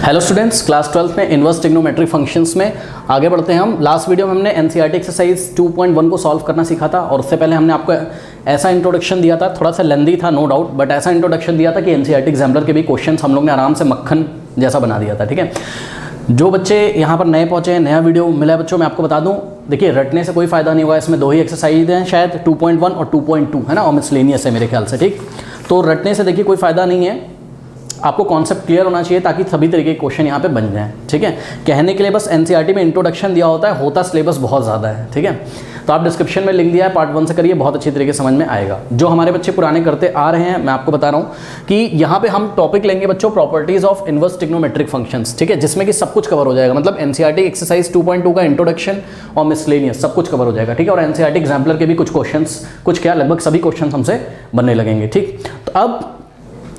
Hello students, class 12 में inverse trigonometric functions में आगे बढ़ते हैं हम। लास्ट वीडियो में हमने एनसीईआरटी एक्सरसाइज 2.1 को सॉल्व करना सीखा था और उससे पहले हमने आपको ऐसा इंट्रोडक्शन दिया था, थोड़ा सा लेंदी था नो डाउट, बट ऐसा इंट्रोडक्शन दिया था कि एनसीईआरटी एग्जाम्पलर के भी क्वेश्चंस हम लोग ने आराम से मक्खन जैसा बना दिया था। ठीक है, जो बच्चे यहाँ पर नए पहुँचे हैं, नया वीडियो मिला है बच्चों, मैं आपको बता दूँ, देखिए रटने से कोई फायदा नहीं हुआ। इसमें दो ही एक्सरसाइज हैं शायद, 2.1 और 2.2 है ना, और मिसलेनियस है मेरे ख्याल से। ठीक, तो रटने से देखिए कोई फ़ायदा नहीं है, आपको कॉन्सेप्ट क्लियर होना चाहिए ताकि सभी तरीके के क्वेश्चन यहाँ पे बन जाएं। ठीक है, कहने के लिए बस एनसीईआरटी में इंट्रोडक्शन दिया होता सिलेबस बहुत ज़्यादा है। ठीक है, तो आप डिस्क्रिप्शन में लिंक दिया है, पार्ट 1 से करिए, बहुत अच्छी तरीके से समझ में आएगा। जो हमारे बच्चे पुराने करते आ रहे हैं, मैं आपको बता रहा हूँ कि यहाँ पे हम टॉपिक लेंगे बच्चों properties of inverse trigonometric functions. ठीक है, जिसमें कि सब कुछ कवर हो जाएगा, मतलब एनसीईआरटी एक्सरसाइज 2.2 का इंट्रोडक्शन और मिसलेनियस सब कुछ कवर हो जाएगा। ठीक है, और एनसीईआरटी एग्जाम्पलर के भी कुछ क्वेश्चंस, कुछ क्या लगभग सभी क्वेश्चन हमसे बनने लगेंगे। ठीक, तो अब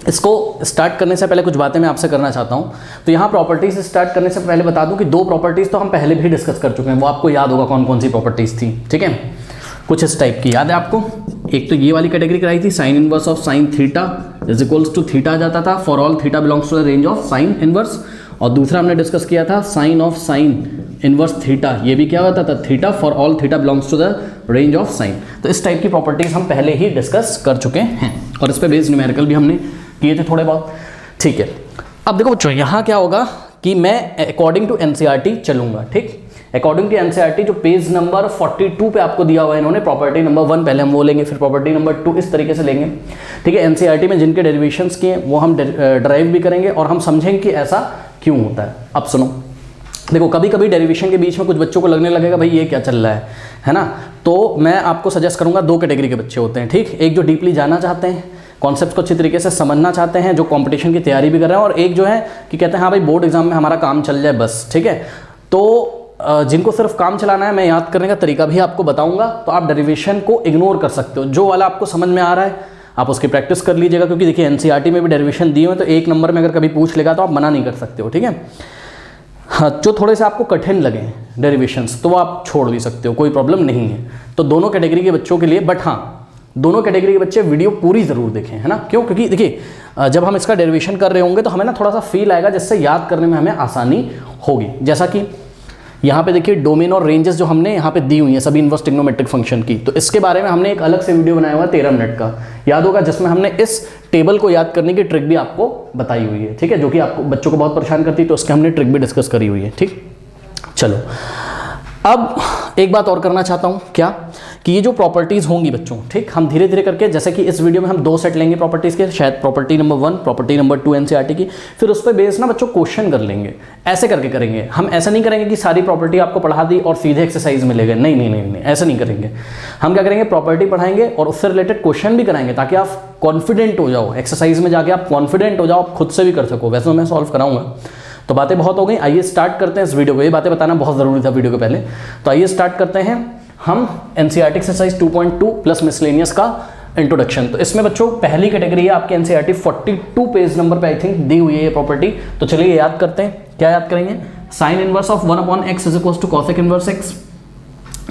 इसको स्टार्ट करने से पहले कुछ बातें मैं आपसे करना चाहता हूँ। तो यहाँ प्रॉपर्टीज स्टार्ट करने से पहले बता दूँ कि दो प्रॉपर्टीज तो हम पहले भी डिस्कस कर चुके हैं, वो आपको याद होगा कौन कौन सी प्रॉपर्टीज थी। ठीक है, कुछ इस टाइप की याद है आपको। एक तो ये वाली कैटेगरी कराई थी, sine inverse of sine theta is equals to theta आ जाता था for all theta belongs to the range of sine inverse. और दूसरा हमने डिस्कस किया था sine of sine inverse theta, ये भी क्या होता था, theta for all theta belongs to the range of sine. तो इस टाइप की प्रॉपर्टीज हम पहले ही डिस्कस कर चुके हैं और इस पर बेस्ड न्यूमेरिकल भी हमने किए थे थोड़े बहुत। ठीक है, अब देखो बच्चों यहाँ क्या होगा कि मैं अकॉर्डिंग टू एनसीईआरटी चलूंगा। ठीक, अकॉर्डिंग टू एनसीईआरटी जो पेज नंबर 42 पे आपको दिया हुआ है इन्होंने, प्रॉपर्टी नंबर 1 पहले हम वो लेंगे, फिर प्रॉपर्टी नंबर 2 इस तरीके से लेंगे। ठीक है, एनसीईआरटी में जिनके डेरिवेशंस किए वो हम ड्राइव भी करेंगे और हम समझेंगे कि ऐसा क्यों होता है। अब सुनो, देखो कभी कभी डेरिवेशन के बीच में कुछ बच्चों को लगने लगेगा भाई ये क्या चल रहा है ना, तो मैं आपको सजेस्ट करूंगा, दो कैटेगरी के बच्चे होते हैं। ठीक, एक जो डीपली जानना चाहते हैं, कॉन्सेप्ट को अच्छी तरीके से समझना चाहते हैं, जो कंपटीशन की तैयारी भी कर रहे हैं, और एक जो है कि कहते हैं हाँ भाई बोर्ड एग्जाम में हमारा काम चल जाए बस। ठीक है, तो जिनको सिर्फ काम चलाना है, मैं याद करने का तरीका भी आपको बताऊंगा, तो आप डेरिवेशन को इग्नोर कर सकते हो। जो वाला आपको समझ में आ रहा है आप उसकी प्रैक्टिस कर लीजिएगा, क्योंकि देखिए एनसीईआरटी में भी डेरिवेशन दिए हुए, तो एक नंबर में अगर कभी पूछ लेगा तो आप मना नहीं कर सकते हो। ठीक है, हाँ, जो थोड़े से आपको कठिन लगे डेरिवेशंस तो वो आप छोड़ भी सकते हो, कोई प्रॉब्लम नहीं है। तो दोनों कैटेगरी के बच्चों के लिए, बट हाँ दोनों कैटेगरी के बच्चे वीडियो पूरी ज़रूर देखें, है ना। क्यों? क्योंकि देखिए जब हम इसका डेरिवेशन कर रहे होंगे तो हमें ना थोड़ा सा फील आएगा, जिससे याद करने में हमें आसानी होगी। जैसा कि यहाँ पे देखिए डोमेन और रेंजेस जो हमने यहाँ पे दी हुई हैं सभी इनवर्स ट्रिग्नोमेट्रिक फंक्शन की, तो इसके बारे में हमने एक अलग से वीडियो बनाया हुआ है 13 मिनट का, याद होगा, जिसमें हमने इस टेबल को याद करने की ट्रिक भी आपको बताई हुई है। ठीक है, जो कि आपको बच्चों को बहुत परेशान करती है, तो उसके हमने ट्रिक भी डिस्कस करी हुई है। ठीक, चलो अब एक बात और करना चाहता हूँ, क्या कि ये जो प्रॉपर्टीज़ होंगी बच्चों, ठीक, हम धीरे धीरे करके, जैसे कि इस वीडियो में हम 2 सेट लेंगे प्रॉपर्टीज़ के, शायद property number 1, property number 2 NCERT की, फिर उस पर बेस ना बच्चों क्वेश्चन कर लेंगे। ऐसे करके करेंगे हम, ऐसा नहीं करेंगे कि सारी प्रॉपर्टी आपको पढ़ा दी और सीधे एक्सरसाइज में ले गए, नहीं नहीं नहीं नहीं, ऐसा नहीं करेंगे। हम क्या करेंगे, प्रॉपर्टी पढ़ाएंगे और उससे रिलेटेड क्वेश्चन भी कराएंगे, ताकि आप कॉन्फिडेंट हो जाओ, एक्सरसाइज में जाके आप कॉन्फिडेंट हो जाओ, आप खुद से भी कर सको। वैसे मैं सॉल्व कराऊंगा। तो बातें बहुत हो गई, आइए स्टार्ट करते हैं इस वीडियो को। ये बातें बताना बहुत ज़रूरी था वीडियो के पहले, तो आइए स्टार्ट करते हैं हम एनसीईआरटी एक्सरसाइज 2.2 प्लस मिसलेनियस का इंट्रोडक्शन। तो इसमें बच्चों पहली कैटेगरी है आपके एनसीईआरटी 42 पेज नंबर पे आई थिंक दी हुई है ये प्रॉपर्टी। तो चलिए याद करते हैं, क्या याद करेंगे, sine inverse of 1/x is equals to cosec inverse x।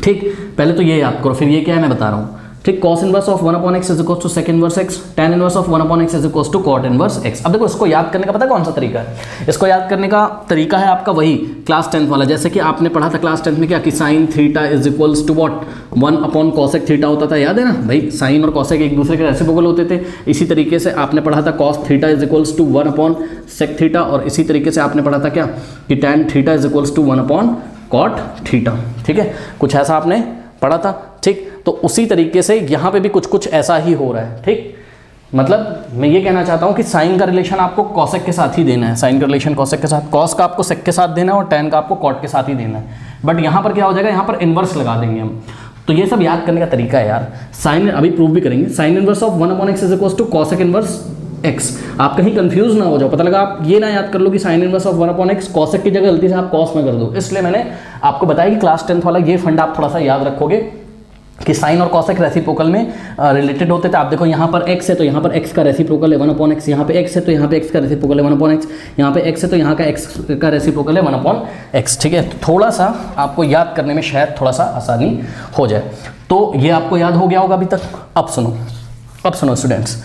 ठीक, पहले तो ये याद करो, फिर ये क्या है मैं बता रहा हूँ। ठीक, cos inverse of 1/x is equals to sec inverse x, tan inverse of 1/x is equals to cot inverse x। अब देखो इसको याद करने का पता है कौन सा तरीका है, इसको याद करने का तरीका है आपका वही क्लास 10th वाला, जैसे कि आपने पढ़ा था क्लास 10th में क्या, कि sine theta is equals to what, 1/cosec theta होता था, याद है ना भाई, साइन और कॉसेक एक दूसरे के रेसिप्रोकल होते थे। इसी तरीके से आपने पढ़ा था cos theta is equals to 1/sec theta, और इसी तरीके से आपने पढ़ा था क्या, कि tan theta is equals to 1/cot theta. ठीक है, कुछ ऐसा आपने पढ़ा था। ठीक, तो उसी तरीके से यहाँ पे भी कुछ कुछ ऐसा ही हो रहा है। ठीक, मतलब मैं ये कहना चाहता हूँ कि साइन का रिलेशन आपको कॉसेक के साथ ही देना है, साइन का रिलेशन कॉसेक के साथ, कॉस का आपको सेक के साथ देना है और टैन का आपको कॉट के साथ ही देना है। बट यहाँ पर क्या हो जाएगा, यहाँ पर इनवर्स लगा देंगे हम। तो ये सब याद करने का तरीका है यार। साइन अभी प्रूव भी करेंगे, sine inverse of 1/x is equals to cosec inverse x। आप कहीं कंफ्यूज ना हो जाओ, पता लगा आप ये ना याद कर लो कि sine inverse of 1/x cosec की जगह गलती से आप कॉस में कर दो। इसलिए मैंने आपको बताया कि क्लास 10th वाला ये फंड आप थोड़ा सा याद रखोगे कि साइन और कॉसेक रेसिप्रोकल में रिलेटेड होते थे। आप देखो यहाँ पर x है तो यहाँ पर x का रेसिप्रोकल है 1/x, यहाँ पे x है तो यहाँ पे x का रेसिप्रोकल है 1/x, यहाँ पे x है तो यहाँ का x का रेसिप्रोकल है 1/x। ठीक है, तो थोड़ा सा आपको याद करने में शायद थोड़ा सा आसानी हो जाए। तो ये आपको याद हो गया होगा अभी तक। अब सुनो स्टूडेंट्स,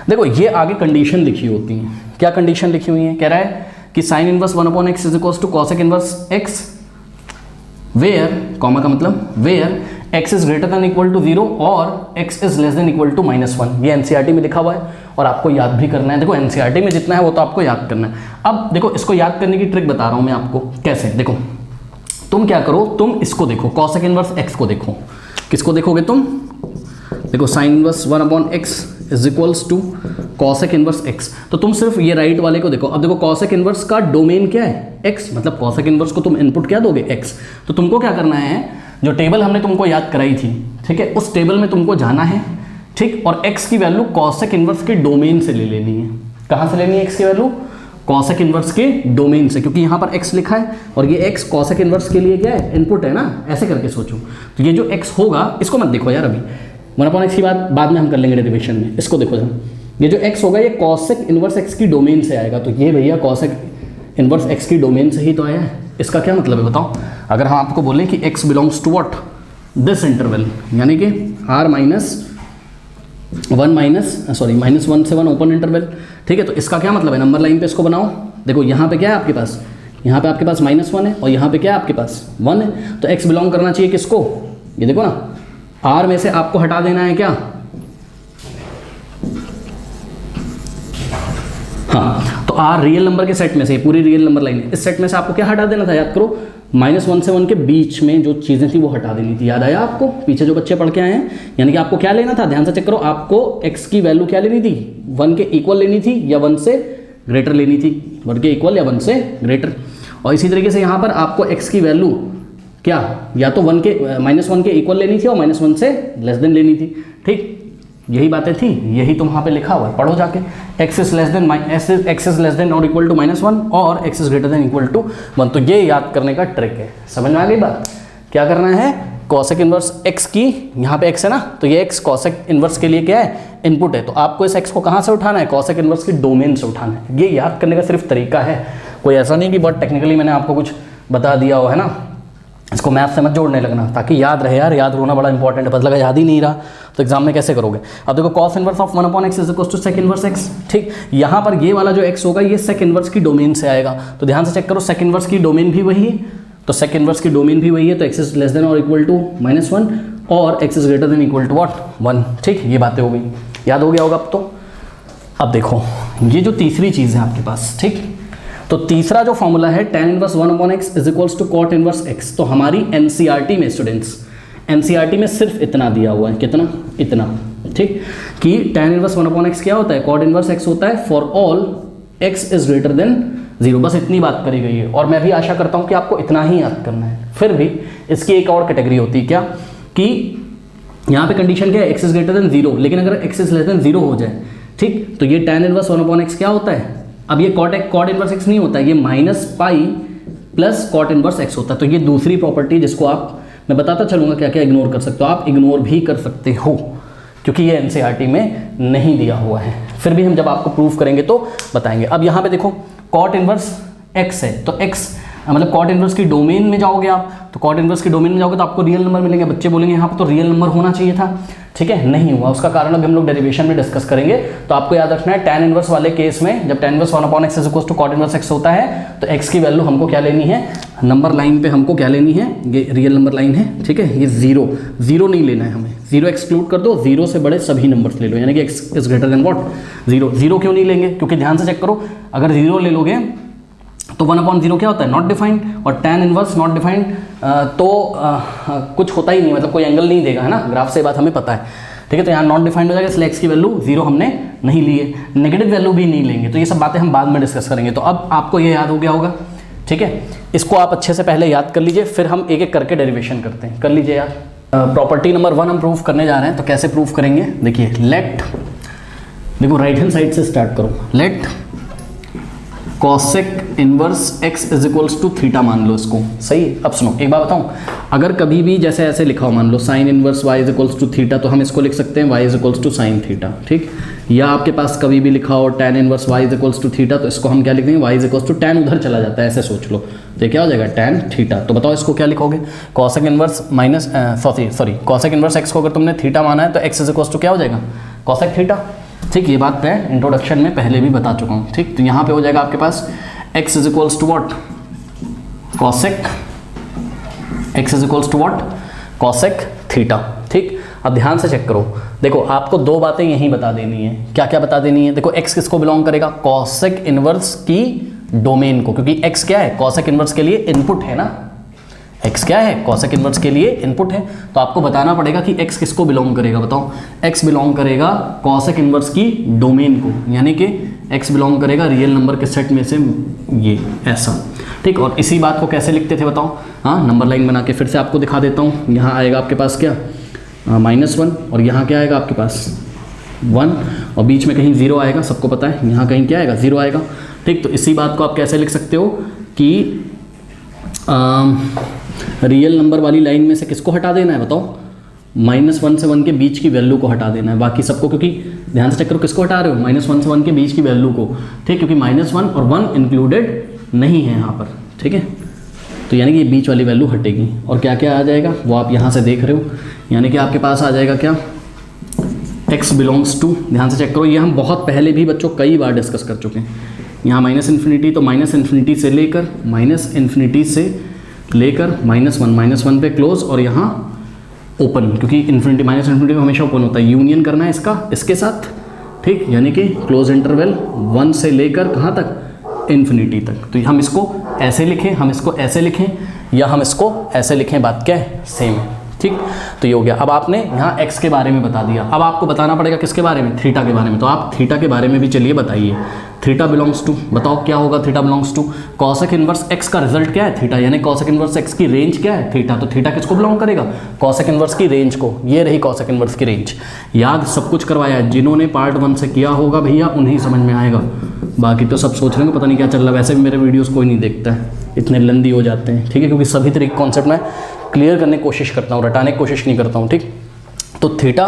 देखो ये आगे कंडीशन लिखी होती है। क्या कंडीशन लिखी हुई है, कह रहा है कि sine inverse 1/x is equals to cosec inverse x where, comma का मतलब where x is greater than equal to 0 और x is less than equal to -1। ये एनसीईआरटी में लिखा हुआ है और आपको याद भी करना है। देखो एनसीईआरटी में जितना है वो तो आपको याद करना है। अब देखो इसको याद करने की ट्रिक बता रहा हूँ मैं आपको कैसे। देखो तुम क्या करो, तुम इसको देखो, कॉसेक इनवर्स x को देखो। किसको देखोगे तुम? देखो sine inverse 1/x is equals to cosec inverse x। तो तुम सिर्फ ये राइट वाले को देखो। अब देखो कॉसेक इनवर्स का डोमेन क्या है? x, मतलब कॉसेक इनवर्स को तुम इनपुट क्या दोगे? x। तो तुमको क्या करना है, जो टेबल हमने तुमको याद कराई थी, ठीक है, उस टेबल में तुमको जाना है, ठीक, और x की वैल्यू कॉसेक इनवर्स के डोमेन से ले लेनी है। कहाँ से लेनी है x की वैल्यू? कॉसेक इनवर्स के डोमेन से, क्योंकि यहाँ पर x लिखा है और ये x कॉसेक इनवर्स के लिए क्या है? इनपुट है ना। ऐसे करके सोचो। तो ये जो x होगा, इसको मत देखो यार, अभी 1/x की बात बाद में हम कर लेंगे डेरिवेशन में। इसको देखो जरा, ये जो x होगा ये कॉसेक इनवर्स x की डोमेन से आएगा। तो ये भैया कॉसेक इनवर्स x की डोमेन से ही तो आया है। इसका क्या मतलब है बताओ? अगर हम आपको बोलें कि x belongs to what? This interval, यानी कि r -1 से 1 ओपन इंटरवल, ठीक है। तो इसका क्या मतलब है? नंबर लाइन पे इसको बनाओ। देखो यहाँ पे क्या है आपके पास? यहाँ पे आपके पास -1 है और यहाँ पे क्या है आपके पास? 1 है। तो x बिलोंग करना चाहिए किसको? ये देखो ना, r में से आपको हटा देना है क्या? हाँ, तो r रियल नंबर के सेट में से, पूरी रियल नंबर लाइन है, इस सेट में से आपको क्या हटा देना था? याद करो, -1 से 1 के बीच में जो चीज़ें थी वो हटा देनी थी। याद आया आपको? पीछे जो बच्चे पढ़ के आए हैं, यानी कि आपको क्या लेना था? ध्यान से चेक करो, आपको x की वैल्यू क्या लेनी थी? 1 के इक्वल लेनी थी या 1 से ग्रेटर लेनी थी? 1 के इक्वल या 1 से ग्रेटर। और इसी तरीके से यहाँ पर आपको x की वैल्यू क्या, या तो 1 के -1 के इक्वल लेनी थी और -1 से लेस देन लेनी थी, ठीक। यही बातें थी, यही तो वहाँ पे लिखा हुआ है, पढ़ो जाके। x इज लेस देन और इक्वल टू -1 और x is greater than equal to 1। तो ये याद करने का ट्रिक है। समझ में आ गई बात? क्या करना है? कॉसेक इनवर्स x की, यहाँ पे x है ना, तो ये x कॉसेक इनवर्स के लिए क्या है? इनपुट है। तो आपको इस x को कहाँ से उठाना है? कॉसेक इनवर्स की डोमेन से उठाना है। ये याद करने का सिर्फ तरीका है, कोई ऐसा नहीं कि बहुत टेक्निकली मैंने आपको कुछ बता दिया हो, है ना। इसको मैथ से मत जोड़ने लगना, ताकि याद रहे यार। याद होना बड़ा इंपॉर्टेंट है, पता लगा याद ही नहीं रहा तो एग्जाम में कैसे करोगे। अब देखो cos inverse of 1/x is equal to sec inverse x, ठीक। यहाँ पर ये वाला जो x होगा ये सेक इनवर्स की डोमेन से आएगा। तो ध्यान से चेक करो, सेक इनवर्स की डोमेन भी वही है, तो सेक इनवर्स की डोमेन भी वही है। तो x इज लेस देन और इक्वल टू -1 और x is greater than equal to what? 1, ठीक। ये बातें हो गई, याद हो गया होगा अब तो। अब देखो ये जो तीसरी चीज़ है आपके पास, ठीक, तो तीसरा जो फॉर्मूला है tan inverse 1/x is equals to cot inverse x। तो हमारी एनसीईआरटी में स्टूडेंट्स, एनसीईआरटी में सिर्फ इतना दिया हुआ है, कितना? इतना, ठीक, कि tan इनवर्स 1/x क्या होता है? cot इनवर्स x होता है for all x is greater than 0। बस इतनी बात करी गई है और मैं भी आशा करता हूँ कि आपको इतना ही याद करना है। फिर भी इसकी एक और कैटेगरी होती है क्या, कि यहाँ पे कंडीशन क्या है? x इज ग्रेटर देन 0, लेकिन अगर x इज लेस देन 0 हो जाए, ठीक, तो ये tan इनवर्स 1/x क्या होता है? अब ये cot इनवर्स x नहीं होता है, ये -pi plus cot inverse x होता है। तो ये दूसरी प्रॉपर्टी जिसको आप, मैं बताता चलूँगा क्या क्या इग्नोर कर सकते हो। आप इग्नोर भी कर सकते हो क्योंकि ये एनसीईआरटी में नहीं दिया हुआ है। फिर भी हम जब आपको प्रूफ करेंगे तो बताएंगे। अब यहाँ पे देखो cot इनवर्स x है, तो x मतलब cot इनवर्स की डोमेन में जाओगे आप, तो cot इनवर्स की डोमेन में जाओगे तो आपको रियल नंबर मिलेंगे। बच्चे बोलेंगे यहाँ पर तो रियल नंबर होना चाहिए था, ठीक है, नहीं हुआ। उसका कारण अभी हम लोग डेरिवेशन में डिस्कस करेंगे। तो आपको याद रखना है tan इनवर्स वाले केस में जब tan inverse 1/x is equal to cot inverse x होता है तो x की वैल्यू हमको क्या लेनी है? नंबर लाइन पे हमको क्या लेनी है? ये रियल नंबर लाइन है, ठीक है। ये 0 नहीं लेना है हमें, 0 एक्सक्लूड कर दो, 0 से बड़े सभी नंबर्स ले लो, यानी कि x is greater than what? 0 क्यों नहीं लेंगे? क्योंकि ध्यान से चेक करो, अगर 0 ले लोगे तो 1/0 क्या होता है? नॉट डिफाइंड, और tan इनवर्स नॉट डिफाइंड तो कुछ होता ही नहीं, मतलब कोई एंगल नहीं देगा, है ना। ग्राफ से बात हमें पता है, ठीक है। तो यहाँ नॉट डिफाइंड हो जाएगा, इसलिए x की वैल्यू 0 हमने नहीं ली है। नेगेटिव वैल्यू भी नहीं लेंगे। तो ये सब बातें हम बाद में डिस्कस करेंगे। तो अब आपको ये याद हो गया होगा, ठीक है। इसको आप अच्छे से पहले याद कर लीजिए, फिर हम एक एक करके डेरिवेशन करते हैं। कर लीजिए यार। प्रॉपर्टी नंबर 1 हम प्रूफ करने जा रहे हैं। तो कैसे प्रूफ करेंगे? देखिए, लेट, देखो राइट हैंड साइड से स्टार्ट करो। Let cosec inverse x is equals to theta मान लो इसको, सही है। अब सुनो एक बात बताऊं, अगर कभी भी जैसे ऐसे लिखा हो, मान लो sine inverse y is equals to theta, तो हम इसको लिख सकते हैं y is equals to sine theta, ठीक। या आपके पास कभी भी लिखा हो tan inverse y is equals to theta, तो इसको हम क्या लिख देंगे? y is equals to tan उधर चला जाता है, ऐसे सोच लो, तो क्या हो जाएगा? tan theta. तो बताओ इसको क्या लिखोगे? Cosec inverse cosec inverse x को अगर तुमने थीटा माना है तो x इज इक्वल्स टू क्या हो जाएगा? कॉसेक थीटा, ठीक। ये बात मैं इंट्रोडक्शन में पहले भी बता चुका हूँ, ठीक। तो यहाँ पे हो जाएगा आपके पास x is equals to what, cosec, x is equals to what, cosec theta. ठीक, अब ध्यान से चेक करो, देखो आपको दो बातें यहीं बता देनी है। क्या क्या बता देनी है? देखो x किसको बिलोंग करेगा, कॉसेक इनवर्स की डोमेन को, क्योंकि x क्या है, कॉसेक इनवर्स के लिए इनपुट है ना, x क्या है, कॉसेक इनवर्स के लिए इनपुट है। तो आपको बताना पड़ेगा कि x किसको बिलोंग करेगा, बताओ। x बिलोंग करेगा कॉसेक इनवर्स की डोमेन को, यानी कि x बिलोंग करेगा रियल नंबर के सेट में से ये ऐसा। ठीक, और इसी बात को कैसे लिखते थे बताओ, हाँ नंबर लाइन बना के फिर से आपको दिखा देता हूँ। यहाँ आएगा आपके पास क्या, -1, और यहाँ क्या आएगा आपके पास 1, और बीच में कहीं 0 आएगा, सबको पता है यहाँ कहीं क्या आएगा, 0 आएगा। ठीक, तो इसी बात को आप कैसे लिख सकते हो कि रियल नंबर वाली लाइन में से किसको हटा देना है बताओ, -1 से 1 के बीच की वैल्यू को हटा देना है, बाकी सबको, क्योंकि ध्यान से चेक करो किसको हटा रहे हो, -1 से 1 के बीच की वैल्यू को। ठीक, क्योंकि -1 और 1 इंक्लूडेड नहीं है यहाँ पर। ठीक है, तो यानी कि ये बीच वाली वैल्यू हटेगी, और क्या क्या आ जाएगा वो आप यहाँ से देख रहे हो, यानी कि आपके पास आ जाएगा क्या, x बिलोंग्स टू, ध्यान से चेक करो, ये हम बहुत पहले भी बच्चों कई बार डिस्कस कर चुके हैं। यहाँ -∞ तो -∞ से लेकर -∞ से लेकर -1 पे क्लोज, और यहाँ ओपन, क्योंकि इन्फिनिटी -∞ हमेशा ओपन होता है, यूनियन करना है इसका इसके साथ। ठीक, यानी कि क्लोज इंटरवल 1 से लेकर कहाँ तक, इन्फिनिटी तक। तो हम इसको ऐसे लिखें, हम इसको ऐसे लिखें, या हम इसको ऐसे लिखें, बात क्या है, सेम है। ठीक, तो ये हो गया। अब आपने यहाँ x के बारे में बता दिया, अब आपको बताना पड़ेगा किसके बारे में, थीटा के बारे में। तो आप थीटा के बारे में भी चलिए बताइए, थीटा बिलोंग्स टू, बताओ क्या होगा, theta belongs to cosec inverse x का रिजल्ट क्या है, थीटा, यानी कॉसेक इनवर्स x की रेंज क्या है, थीटा। तो थीटा किसको बिलोंग करेगा, कॉसेक इनवर्स की रेंज को। ये रही कॉसेक इनवर्स की रेंज। याद सब कुछ करवाया है, जिन्होंने पार्ट 1 से किया होगा भैया उन्हें समझ में आएगा, बाकी तो सब सोच रहे हैं पता नहीं क्या चल रहा है। वैसे भी मेरे वीडियोस कोई नहीं देखता है, इतने लंदी हो जाते हैं। ठीक है, क्योंकि सभी तरीके कॉन्सेप्ट में क्लियर करने की कोशिश करता हूँ, रटाने की कोशिश नहीं करता हूँ। ठीक, तो थीटा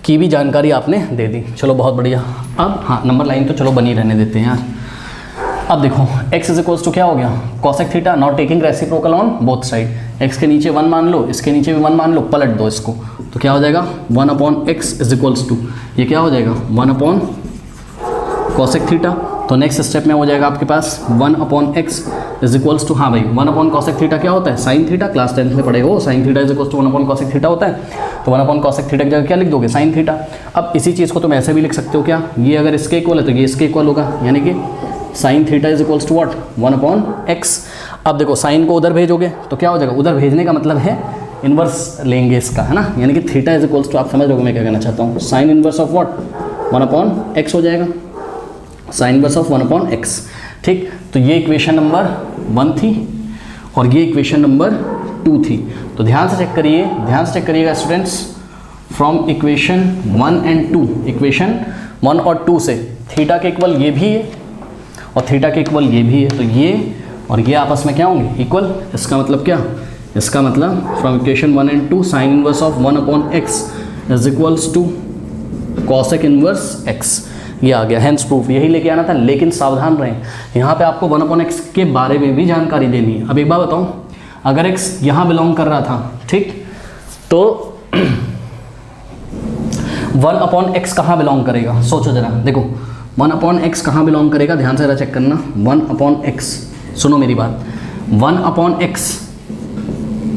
की भी जानकारी आपने दे दी, चलो बहुत बढ़िया। अब हाँ नंबर लाइन तो चलो बनी रहने देते हैं यार। अब देखो x इज इक्वल्स टू क्या हो गया, cosec theta, not taking reciprocal on both side. x के नीचे 1 मान लो, इसके नीचे भी 1 मान लो, पलट दो इसको, तो क्या हो जाएगा 1/x इज इक्वल्स टू, ये क्या हो जाएगा 1/कॉसेक थीटा। तो नेक्स्ट स्टेप में हो जाएगा आपके पास 1/x इज इक्वल्स टू, हाँ भाई 1/कॉसेक थीटा क्या होता है, साइन थीटा, क्लास 10th में पढ़े हो, sine theta is equals to 1/कॉसेक थीटा होता है। तो 1/कॉसेक थीटा की जगह क्या लिख दोगे, साइन थीटा। अब इसी चीज़ को तुम ऐसे भी लिख सकते हो, क्या ये अगर इसके इक्वल है तो ये इसके इक्वल होगा, यानी कि sine theta is equals to what 1/x। अब देखो साइन को उधर भेजोगे तो क्या हो जाएगा, उधर भेजने का मतलब है इन्वर्स लेंगे इसका, है ना, यानी कि थीटा इज इक्वल्स टू, आप समझ रहे हो मैं क्या कहना चाहता हूँ, sign inverse of what 1/x हो जाएगा, साइन इन्वर्स ऑफ 1/x। ठीक, तो ये इक्वेशन नंबर 1 थी और ये इक्वेशन नंबर 2 थी। तो ध्यान से चेक करिए, ध्यान से चेक करिएगा students, from equation 1 and 2, equation 1 और 2 से थीटा के इक्वल ये भी है और थीटा के इक्वल ये भी है, तो ये और ये आपस में क्या होंगे, इक्वल। इसका मतलब क्या, इसका मतलब from equation 1 and 2 sine inverse of 1/x is equals to cosec inverse x, ये आ गया। हैंस प्रूफ यही लेके आना था, लेकिन सावधान रहें, यहाँ पे आपको 1/x के बारे में भी जानकारी देनी है। अब एक बात बताऊँ, अगर x यहाँ बिलोंग कर रहा था, ठीक, तो 1/x कहाँ बिलोंग करेगा, सोचो जरा, देखो 1/x कहाँ बिलोंग करेगा, ध्यान से जरा चेक करना। 1/x, सुनो मेरी बात, 1/x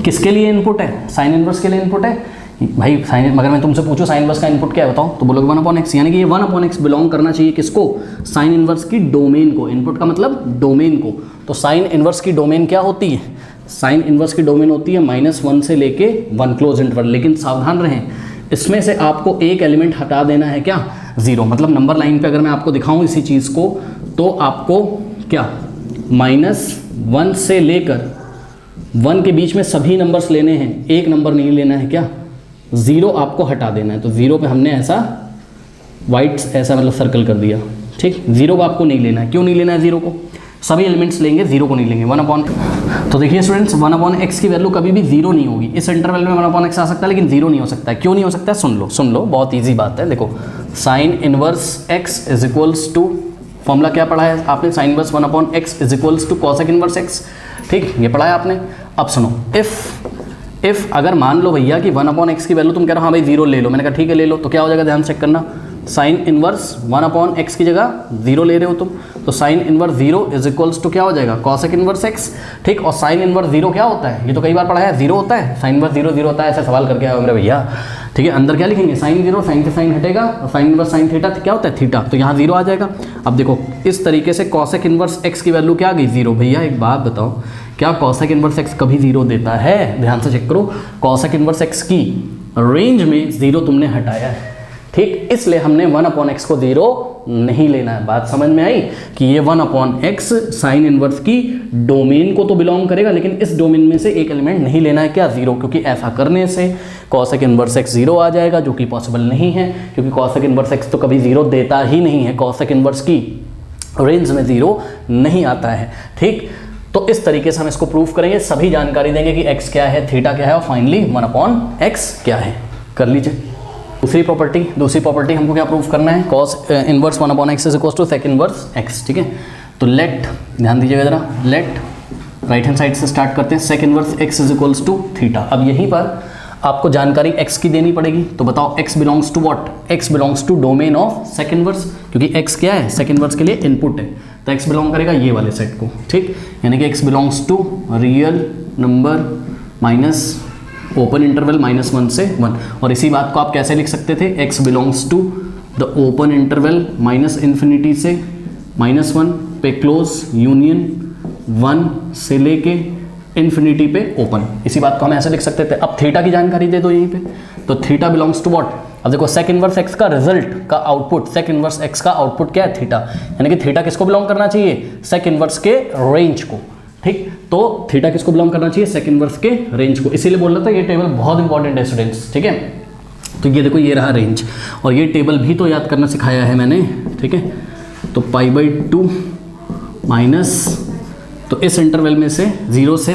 किसके लिए इनपुट है, साइन इनवर्स के लिए इनपुट है भाई। साइन, अगर मैं तुमसे पूछूं साइन इनवर्स का इनपुट क्या है बताओ, तो बोलोगे 1/x, यानी कि ये 1/x बिलोंग करना चाहिए किसको, साइन इनवर्स की डोमेन को। इनपुट का मतलब डोमेन को। तो साइन इनवर्स की डोमेन क्या होती है, साइन इनवर्स की डोमेन होती है -1 से लेके 1 क्लोज इंटरवल। लेकिन सावधान रहें, इसमें से आपको एक एलिमेंट हटा देना है, क्या, 0। मतलब नंबर लाइन पे अगर मैं आपको दिखाऊं इसी चीज़ को, तो आपको क्या -1 से लेकर 1 के बीच में सभी नंबर्स लेने हैं, एक नंबर नहीं लेना है, क्या, 0 आपको हटा देना है। तो 0 पे हमने ऐसा वाइट ऐसा मतलब सर्कल कर दिया, ठीक। 0 को आपको नहीं लेना है, क्यों नहीं लेना है 0 को, सभी एलिमेंट्स लेंगे, 0 को नहीं लेंगे। 1/, तो देखिए स्टूडेंट्स 1/x की वैल्यू कभी भी 0 नहीं होगी। इस इंटरवल में 1/x आ सकता है लेकिन 0 नहीं हो सकता है। क्यों नहीं हो सकता है, सुन लो, बहुत ईजी बात है। देखो sine inverse x is equals to, formula क्या पढ़ा है आपने, sine inverse 1/x is equals to cosec inverse x, ठीक, ये पढ़ा है आपने। अब सुनो, इफ़ अगर मान लो भैया कि 1/x की वैल्यू तुम कह रहे हो हाँ भाई 0 ले लो, मैंने कहा ठीक है ले लो, तो क्या हो जाएगा, ध्यान चेक करना, साइन इनवर्स 1/x की जगह 0 ले रहे हो तुम, तो sine inverse 0 is equals to क्या हो जाएगा कॉसेक इनवर्स x, ठीक। और साइन इनवर्स 0 क्या होता है, ये तो कई बार पढ़ा है, 0 होता है, साइन इनवर्स 0 0 होता है, ऐसा सवाल करके आया मेरे भैया, ठीक है। अंदर क्या लिखेंगे साइन 0, साइन से साइन हटेगा और साइन इनवर्स साइन थीटा क्या होता है थीटा, तो यहाँ 0 आ जाएगा। अब देखो इस तरीके से कॉसेक इनवर्स x की वैल्यू क्या आ गई 0। भैया एक बात बताओ, क्या कॉसेक इनवर्स x कभी 0 देता है? ध्यान से चेक करो, कॉसेक इनवर्स x की रेंज में 0 तुमने हटाया है, ठीक। इसलिए हमने 1/x को 0 नहीं लेना है। बात समझ में आई कि ये 1/x साइन इनवर्स की डोमेन को तो बिलोंग करेगा, लेकिन इस डोमेन में से एक एलिमेंट नहीं लेना है क्या 0, क्योंकि ऐसा करने से कॉसेक इनवर्स x 0 आ जाएगा, जो कि पॉसिबल नहीं है, क्योंकि कॉसेक इनवर्स x तो कभी 0 देता ही नहीं है, कॉसेक इनवर्स की रेंज में 0 नहीं आता है, ठीक। तो इस तरीके से हम इसको प्रूव करेंगे, सभी जानकारी देंगे कि x क्या है, थीटा क्या है और फाइनली 1/x क्या है। कर लीजिए दूसरी प्रॉपर्टी हमको क्या प्रूव करना है, cos inverse 1/x is equal to sec inverse x, ठीक है। तो लेट, ध्यान दीजिएगा जरा, लेट राइट हैंड साइड से स्टार्ट करते हैं, sec inverse x is equals to theta. अब यहीं पर आपको जानकारी x की देनी पड़ेगी, तो बताओ x belongs to what, x belongs to domain of sec inverse, क्योंकि x क्या है सेक इनवर्स के लिए इनपुट है, तो x बिलोंग करेगा ये वाले सेट को, ठीक। यानी कि x belongs to real number minus open interval -1 से 1। और इसी बात को आप कैसे लिख सकते थे, x belongs to the open interval -∞ से -1 पे क्लोज यूनियन 1 से लेके इन्फिनिटी पे ओपन। इसी बात को हम ऐसे लिख सकते थे। अब थीटा की जानकारी दे दो यहीं पे, तो थीटा बिलोंग्स टू व्हाट, अब देखो सेक इनवर्स x का रिजल्ट का आउटपुट, सेक इनवर्स x का आउटपुट क्या है थीटा, यानी कि थीटा किसको बिलोंग करना चाहिए सेक इनवर्स के रेंज को, ठीक। तो थीटा किसको बिलोंग करना चाहिए सेक इनवर्स के रेंज को, इसीलिए बोल रहा था ये टेबल बहुत इंपॉर्टेंट है स्टूडेंट्स, ठीक है। तो ये देखो ये रहा रेंज, और ये टेबल भी तो याद करना सिखाया है मैंने, ठीक है। तो π/2 माइनस, तो इस इंटरवल में से 0 से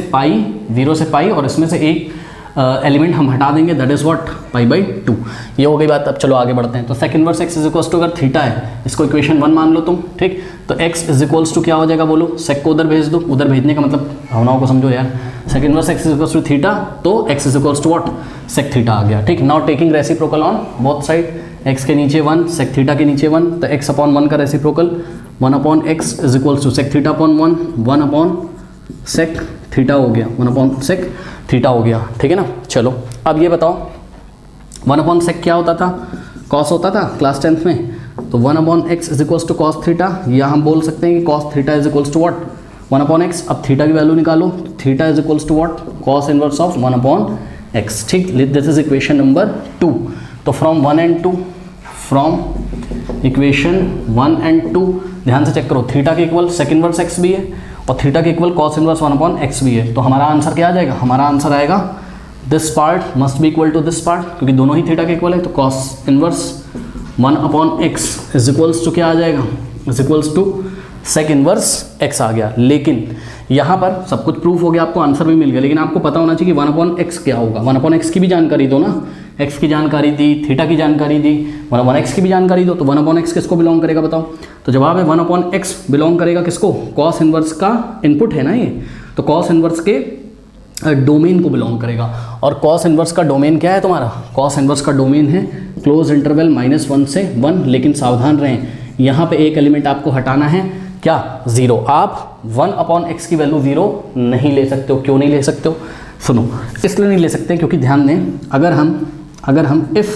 पाई और इसमें से एक एलिमेंट हम हटा देंगे, दैट इज व्हाट π/2। ये हो गई बात। अब चलो आगे बढ़ते हैं। तो sec inverse x is equals to, अगर थीटा है इसको इक्वेशन 1 मान लो तुम, ठीक। तो x इज इक्वल्स टू क्या हो जाएगा बोलो, सेक को उधर भेज दो, उधर भेजने का मतलब भावनाओं को समझो यार, sec inverse x is equals to theta, तो x is equals to what sec theta आ गया, ठीक। Now taking reciprocal on both side, x के नीचे 1 सेक थीटा के नीचे 1, तो x/1 का reciprocal 1/x is equals to sec theta upon 1 sec theta हो गया, 1/सेक थीटा हो गया, ठीक है ना। चलो अब ये बताओ 1/सेक क्या होता था, कॉस होता था क्लास 10th में, तो 1/x is equals to cos theta, या हम बोल सकते हैं कि cos theta is equals to what 1/x। अब थीटा की वैल्यू निकालो, theta is equals to what cos inverse of 1/x, ठीक। This is equation number 2। तो from 1 and 2, from equation 1 and 2 ध्यान से चेक करो, थीटा के इक्वल सेक इनवर्स x भी है और थीटा के इक्वल कॉस इनवर्स 1/x भी है, तो हमारा आंसर क्या आ जाएगा, हमारा आंसर आएगा this part must be equal to this part, क्योंकि दोनों ही थीटा के इक्वल है, तो cos inverse 1/x is equals to क्या आ जाएगा, is equals to sec inverse x आ गया। लेकिन यहाँ पर सब कुछ प्रूफ हो गया, आपको आंसर भी मिल गया, लेकिन आपको पता होना चाहिए कि 1/x क्या होगा। 1/x की भी जानकारी दो ना, x की जानकारी दी, थीटा की जानकारी दी, 1/x की भी जानकारी दो, तो 1/x किसको बिलोंग करेगा बताओ। तो जवाब है 1/x बिलोंग करेगा किसको, कॉस इनवर्स का इनपुट है ना ये, तो कॉस इनवर्स के डोमेन को बिलोंग करेगा। और कॉस इनवर्स का डोमेन क्या है तुम्हारा, कॉस इनवर्स का डोमेन है क्लोज इंटरवल -1 से 1, लेकिन सावधान रहें यहाँ पे एक एलिमेंट आपको हटाना है, क्या 0। आप 1/x की वैल्यू 0 नहीं ले सकते हो। क्यों नहीं ले सकते हो, सुनो, इसलिए नहीं ले सकते क्योंकि ध्यान दें, अगर हम if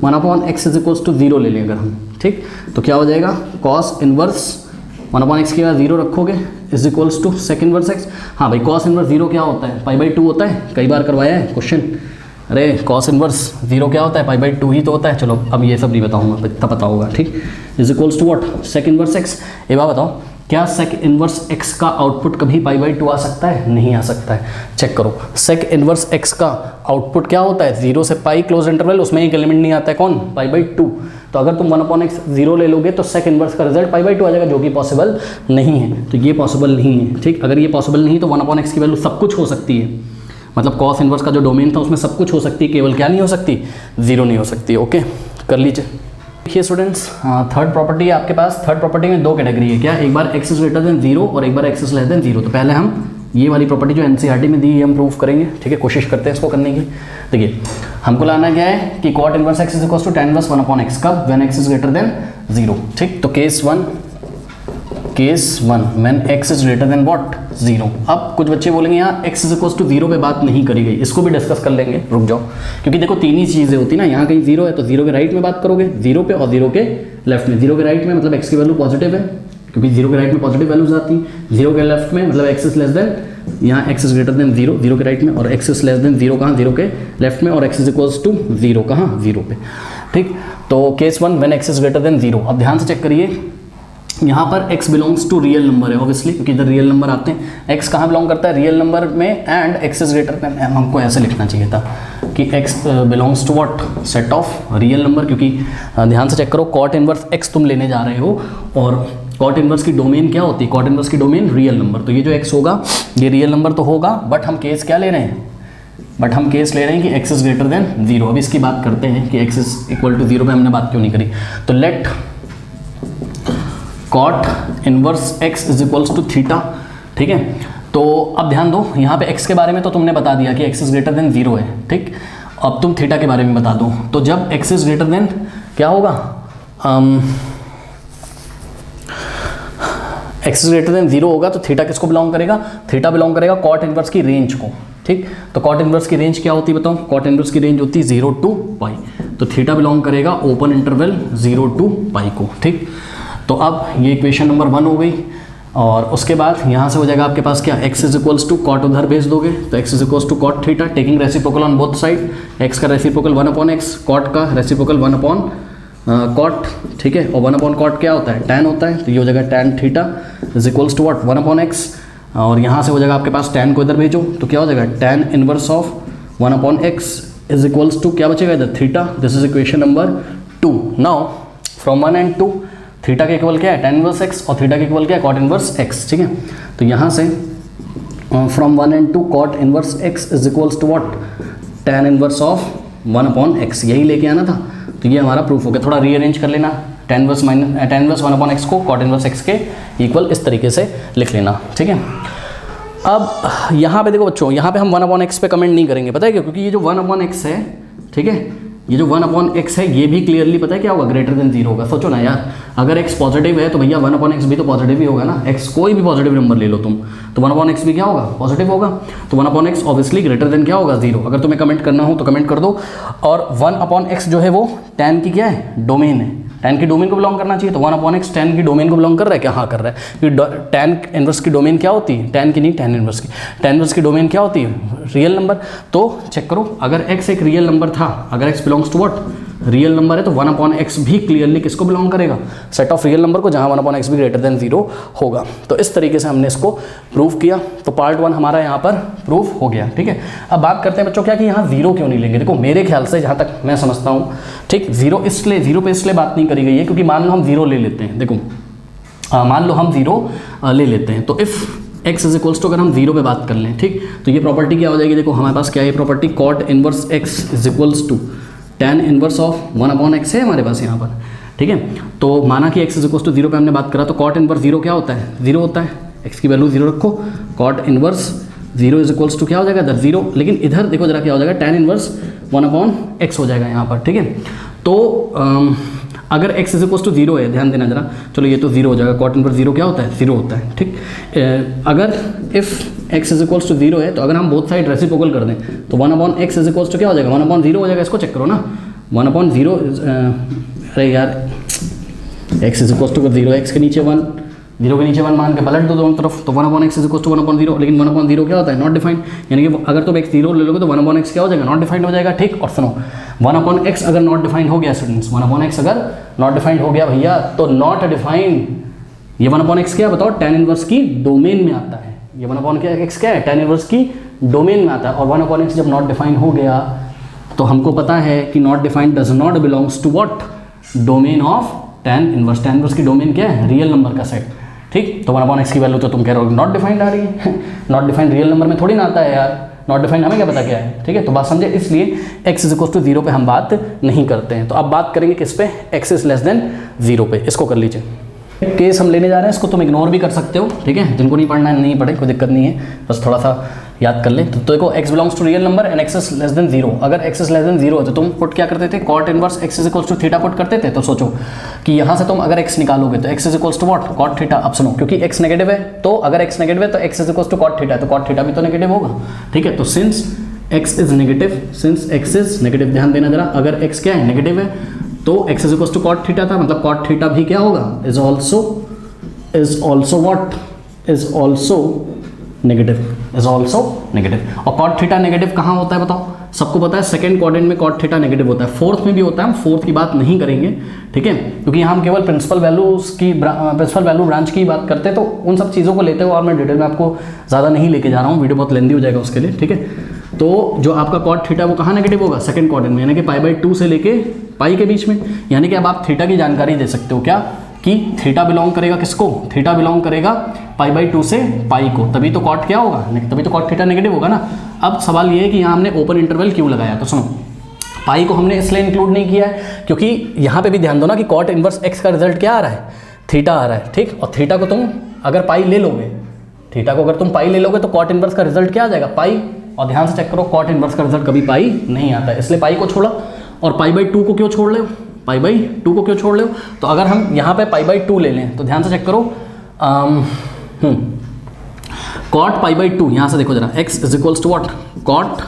1/x is equals to 0 ले लें अगर हम, ठीक, तो क्या हो जाएगा कॉस इनवर्स 1/x की वैल्यू 0 रखोगे is equals to sec inverse x। हाँ भाई कॉस इनवर्स 0 क्या होता है, π/2 होता है, कई बार करवाया है क्वेश्चन, अरे कॉस इनवर्स 0 क्या होता है, π/2 ही तो होता है। चलो अब ये सब नहीं बताऊंगा, इतना पता होगा, ठीक। Is equals to what sec inverse x। एक बात बताओ, क्या सेक इनवर्स x का आउटपुट कभी π/2 आ सकता है, नहीं आ सकता है। चेक करो, सेक इनवर्स x का आउटपुट क्या होता है, 0 से पाई क्लोज इंटरवल, उसमें एक एलिमेंट नहीं आता है, कौन, π/2। तो अगर तुम 1/x 0 ले लोगे तो सेक इनवर्स का रिजल्ट π/2 आ जाएगा, जो कि पॉसिबल नहीं है। तो ये पॉसिबल नहीं है, ठीक। अगर ये पॉसिबल नहीं तो 1/x की वैल्यू सब कुछ हो सकती है, मतलब कॉस इनवर्स का जो डोमेन था उसमें सब कुछ हो सकती है, केवल क्या नहीं हो सकती, 0 नहीं हो सकती। ओके, कर लीजिए। देखिए स्टूडेंट्स, थर्ड प्रॉपर्टी है आपके पास। थर्ड प्रॉपर्टी में दो कैटेगरी है, क्या, एक बार x इज ग्रेटर देन 0 और एक बार x इज लेस देन 0। तो पहले हम ये वाली प्रॉपर्टी जो एनसीईआरटी में दी है हम प्रूव करेंगे, ठीक है, कोशिश करते हैं इसको करने की। देखिए हमको लाना क्या है कि cot inverse x is equal to tan inverse 1/x, कब, when x is greater than 0, ठीक। तो case 1 case 1 when x is greater than what 0। अब कुछ बच्चे बोलेंगे यहाँ x इज इक्वल टू 0 पे बात नहीं करी गई, इसको भी डिस्कस कर लेंगे, रुक जाओ। क्योंकि देखो तीन ही चीज़ें होती ना, यहाँ कहीं 0 है तो 0 के राइट में बात करोगे, 0 पे और 0 के लेफ्ट में। 0 के राइट में मतलब x की वैल्यू पॉजिटिव है, क्योंकि 0 के राइट में पॉजिटिव वैल्यूज आती हैं। 0 के लेफ्ट में मतलब x इज लेस देन, यहाँ x इज ग्रेटर देन 0 0 के राइट में, और x इज लेस देन 0 कहाँ 0 के लेफ्ट में, और x इज इक्वल्स टू 0 कहाँ 0 पे। ठीक, तो case 1 when x is greater than 0। अब ध्यान से चेक करिए, यहाँ पर x belongs to real number है ऑब्वियसली, क्योंकि इधर रियल नंबर आते हैं। x कहाँ बिलोंग करता है, रियल नंबर में, and x is greater than, हमको ऐसे लिखना चाहिए था कि x belongs to what set of real number, क्योंकि ध्यान से चेक करो कॉट इनवर्स x तुम लेने जा रहे हो, और कॉट इनवर्स की डोमेन क्या होती है, कॉट इनवर्स की डोमेन रियल नंबर। तो ये जो x होगा ये रियल नंबर तो होगा, बट हम केस क्या ले रहे हैं, बट हम केस ले रहे हैं कि x इज ग्रेटर देन 0। अब इसकी बात करते हैं कि x इज इक्वल टू 0 पे हमने बात क्यों नहीं करी। तो let cot inverse x is equals to theta. ठीक है, तो अब ध्यान दो, यहाँ पे x के बारे में तो तुमने बता दिया कि x इज ग्रेटर देन 0 है। ठीक, अब तुम थीटा के बारे में बता दो। तो जब x इज ग्रेटर देन क्या होगा, x इज ग्रेटर देन 0 होगा, तो थीटा किसको बिलोंग करेगा, थीटा बिलोंग करेगा कॉट इनवर्स की रेंज को। ठीक, तो कॉट इनवर्स की रेंज क्या होती है बताओ, कॉट इनवर्स की रेंज होती है 0 टू पाई, तो थीटा बिलोंग करेगा ओपन इंटरवल 0 टू पाई को। ठीक, तो अब ये इक्वेशन नंबर 1 हो गई, और उसके बाद यहाँ से हो जाएगा आपके पास क्या, x is equals to cot उधर भेज दोगे, तो x is equals to cot theta, taking reciprocal on both side, x का रेसिप्रोकल 1/x, कॉट का रेसिप्रोकल 1/ कॉट। ठीक है, और 1/ कॉट क्या होता है, tan होता है, तो ये हो जाएगा tan theta is equals to what 1/x, और यहाँ से हो जाएगा आपके पास tan को इधर भेजो, तो क्या हो जाएगा tan inverse of 1/x is equals to क्या बचेगा इधर theta. This is equation number 2। Now from 1 and 2 theta के इक्वल क्या है tan इनवर्स x, और थीटा के इक्वल क्या है cot इनवर्स x। ठीक है, तो यहाँ से from 1 and 2 cot inverse x is equals to what tan inverse of 1/x, यही लेके आना था। तो ये हमारा प्रूफ हो गया। थोड़ा रीअरेंज कर लेना, tan इनवर्स 1/x को cot इनवर्स x के इक्वल इस तरीके से लिख लेना। ठीक है, अब यहाँ पे देखो बच्चों, यहाँ पे हम 1/x पे कमेंट नहीं करेंगे, पता है क्यों, क्योंकि ये जो 1/x है, ठीक है, ये जो 1/x है ये भी क्लियरली पता है क्या होगा, ग्रेटर देन 0 होगा। सोचो ना यार, अगर x पॉजिटिव है तो भैया 1/x भी तो पॉजिटिव ही होगा ना, x कोई भी पॉजिटिव नंबर ले लो तुम, तो 1/x भी क्या होगा, पॉजिटिव होगा। तो 1/x ऑब्वियसली ग्रेटर देन क्या होगा 0। अगर तुम्हें कमेंट करना हो तो कमेंट कर दो। और 1/x जो है वो tan की क्या है, डोमेन है, tan की डोमेन को बिलोंग करना चाहिए, तो 1/x tan की डोमेन को बिलोंग कर रहा है क्या, हाँ कर रहा है। क्योंकि tan इनवर्स की डोमेन क्या होती है, tan की नहीं tan इनवर्स की, tan इनवर्स की डोमेन क्या होती है, रियल नंबर। तो चेक करो, अगर x एक रियल नंबर था, अगर x belongs to what real number है, तो 1/x भी क्लियरली किसको बिलोंग करेगा, सेट ऑफ रियल नंबर को, जहाँ 1/x भी ग्रेटर देन 0 होगा। तो इस तरीके से हमने इसको प्रूव किया। तो पार्ट 1 हमारा यहाँ पर प्रूव हो गया। ठीक है, अब बात करते हैं बच्चों क्या कि यहाँ 0 क्यों नहीं लेंगे। देखो मेरे ख्याल से जहाँ तक मैं समझता हूँ, ठीक, 0 इसलिए 0 पे इसलिए बात नहीं करी गई है क्योंकि मान लो हम 0 ले लेते हैं। देखो मान लो हम 0 ले लेते हैं, तो if x is equals to, अगर हम 0 पे बात कर लें, ठीक, तो ये प्रॉपर्टी क्या हो जाएगी, देखो हमारे पास क्या है property, cot inverse x is equals to tan inverse of 1/x है हमारे पास यहाँ पर। ठीक है, तो माना कि x इज इक्वल्स टू 0 पे हमने बात करा, तो कॉट इनवर्स 0 क्या होता है, 0 होता है, x की वैल्यू 0 रखो, cot inverse 0 is equals to क्या हो जाएगा इधर 0, लेकिन इधर देखो जरा क्या हो जाएगा, tan इनवर्स 1/x हो जाएगा यहाँ पर। ठीक है, तो अगर x इज इक्वल्स टू 0 है, ध्यान देना जरा, चलो ये तो 0 हो जाएगा, कॉट इनवर्स 0 क्या होता है, 0 होता है। ठीक, अगर if x is equals to 0 है, तो अगर हम बोथ साइड रेसिप्रोकल कर दें, तो 1/x इज इक्वल्स टू क्या हो जाएगा, 1/0 हो जाएगा। इसको चेक करो ना, 1/0, अरे यार x is equals to 0, x के नीचे 1, 0 के नीचे 1 मान के पलट दो दोनों तरफ, तो 1/x इज इक्वल्स टू 1/0, लेकिन 1/0 क्या होता है, नॉट डिफाइंड, यानी कि अगर तुम x 0 ले लोगे तो 1/x क्या हो जाएगा, नॉट डिफाइंड हो जाएगा। ठीक, और सुनो 1/x अगर नॉट डिफाइंड हो गया स्टूडेंट्स, 1/x अगर नॉट डिफाइंड हो गया भैया, तो नॉट डिफाइंड, ये 1/x क्या बताओ, tan इनवर्स की डोमेन में आता है। ये 1/x क्या है, tan इनवर्स की डोमेन में आता है, और 1/x जब नॉट डिफाइंड हो गया तो हमको पता है कि not defined does not belongs to what, domain of tan inverse. tan inverse की डोमेन क्या है, रियल नंबर का सेट। ठीक, तो 1/x की वैल्यू तो तुम कह रहे हो नॉट डिफाइंड आ रही है, नॉट डिफाइंड रियल नंबर में थोड़ी ना आता है यार, नॉट डिफाइंड हमें क्या पता क्या है। ठीक है, तो बात समझे, इसलिए x इज इक्वल टू 0 पे हम बात नहीं करते हैं। तो अब बात करेंगे किस पे, x इज लेस देन 0 पे, इसको कर लीजिए। केस हम लेने जा रहे हैं, इसको तुम इग्नोर भी कर सकते हो, ठीक है, जिनको नहीं पढ़ना है नहीं पढ़े, कोई दिक्कत नहीं है, बस थोड़ा सा याद कर ले। तो देखो x belongs to real number and x is less than 0, अगर x इज लेस देन 0 तो तुम पुट क्या करते थे, cot inverse x is equals to theta put करते थे। तो सोचो कि यहाँ से तुम अगर x निकालोगे तो x is equals to what, cot theta. अब सुनो, क्योंकि x नेगेटिव है तो अगर x नेगेटिव है तो x is equals to cot theta, तो कॉट थीटा भी तो नेगेटिव होगा, ठीक है। तो सिंस x इज नेगेटिव, ध्यान देना जरा, अगर x क्या है, नेगेटिव है, तो x is equals to cot theta था, मतलब कॉट थीटा भी क्या होगा, इज ऑल्सो नेगेटिव। और कॉट थीटा नेगेटिव कहाँ होता है बताओ, सबको पता है सेकंड क्वाड्रेंट में कॉट थीटा नेगेटिव होता है, फोर्थ में भी होता है, हम फोर्थ की बात नहीं करेंगे, ठीक है, क्योंकि यहाँ हम केवल प्रिंसिपल वैल्यू ब्रांच की बात करते हैं, तो उन सब चीज़ों को लेते हुए और मैं डिटेल में आपको ज़्यादा नहीं लेके जा रहा हूँ, वीडियो बहुत लेंदी हो जाएगा उसके लिए, ठीक है। तो जो आपका कॉट थीटा वो कहाँ नेगेटिव होगा, सेकंड क्वाड्रेंट में, यानी कि π/2 से लेके पाई के बीच में, यानी कि अब आप थीटा की जानकारी दे सकते हो क्या, कि थीटा बिलोंग करेगा किसको, थीटा बिलोंग करेगा π/2 से पाई को, तभी तो कॉट क्या होगा, तभी तो कॉट थीटा नेगेटिव होगा ना। अब सवाल ये है कि यहाँ हमने ओपन इंटरवल क्यों लगाया, तो सुनो, पाई को हमने इसलिए इंक्लूड नहीं किया है क्योंकि यहाँ पे भी ध्यान दो ना कि कॉट इनवर्स एक्स का रिजल्ट क्या आ रहा है, थीटा आ रहा है, ठीक। और थीटा को तुम अगर पाई ले लोगे, तो कॉट इनवर्स का रिजल्ट क्या आ जाएगा, पाई। और ध्यान से चेक करो, कॉट इनवर्स का रिजल्ट कभी पाई नहीं आता है, इसलिए पाई को छोड़ा। और π/2 को क्यों छोड़ ले, तो अगर हम यहाँ पे π/2 ले लें तो ध्यान से चेक करो, कॉट π/2, यहाँ से देखो जरा, x is equals to what, cot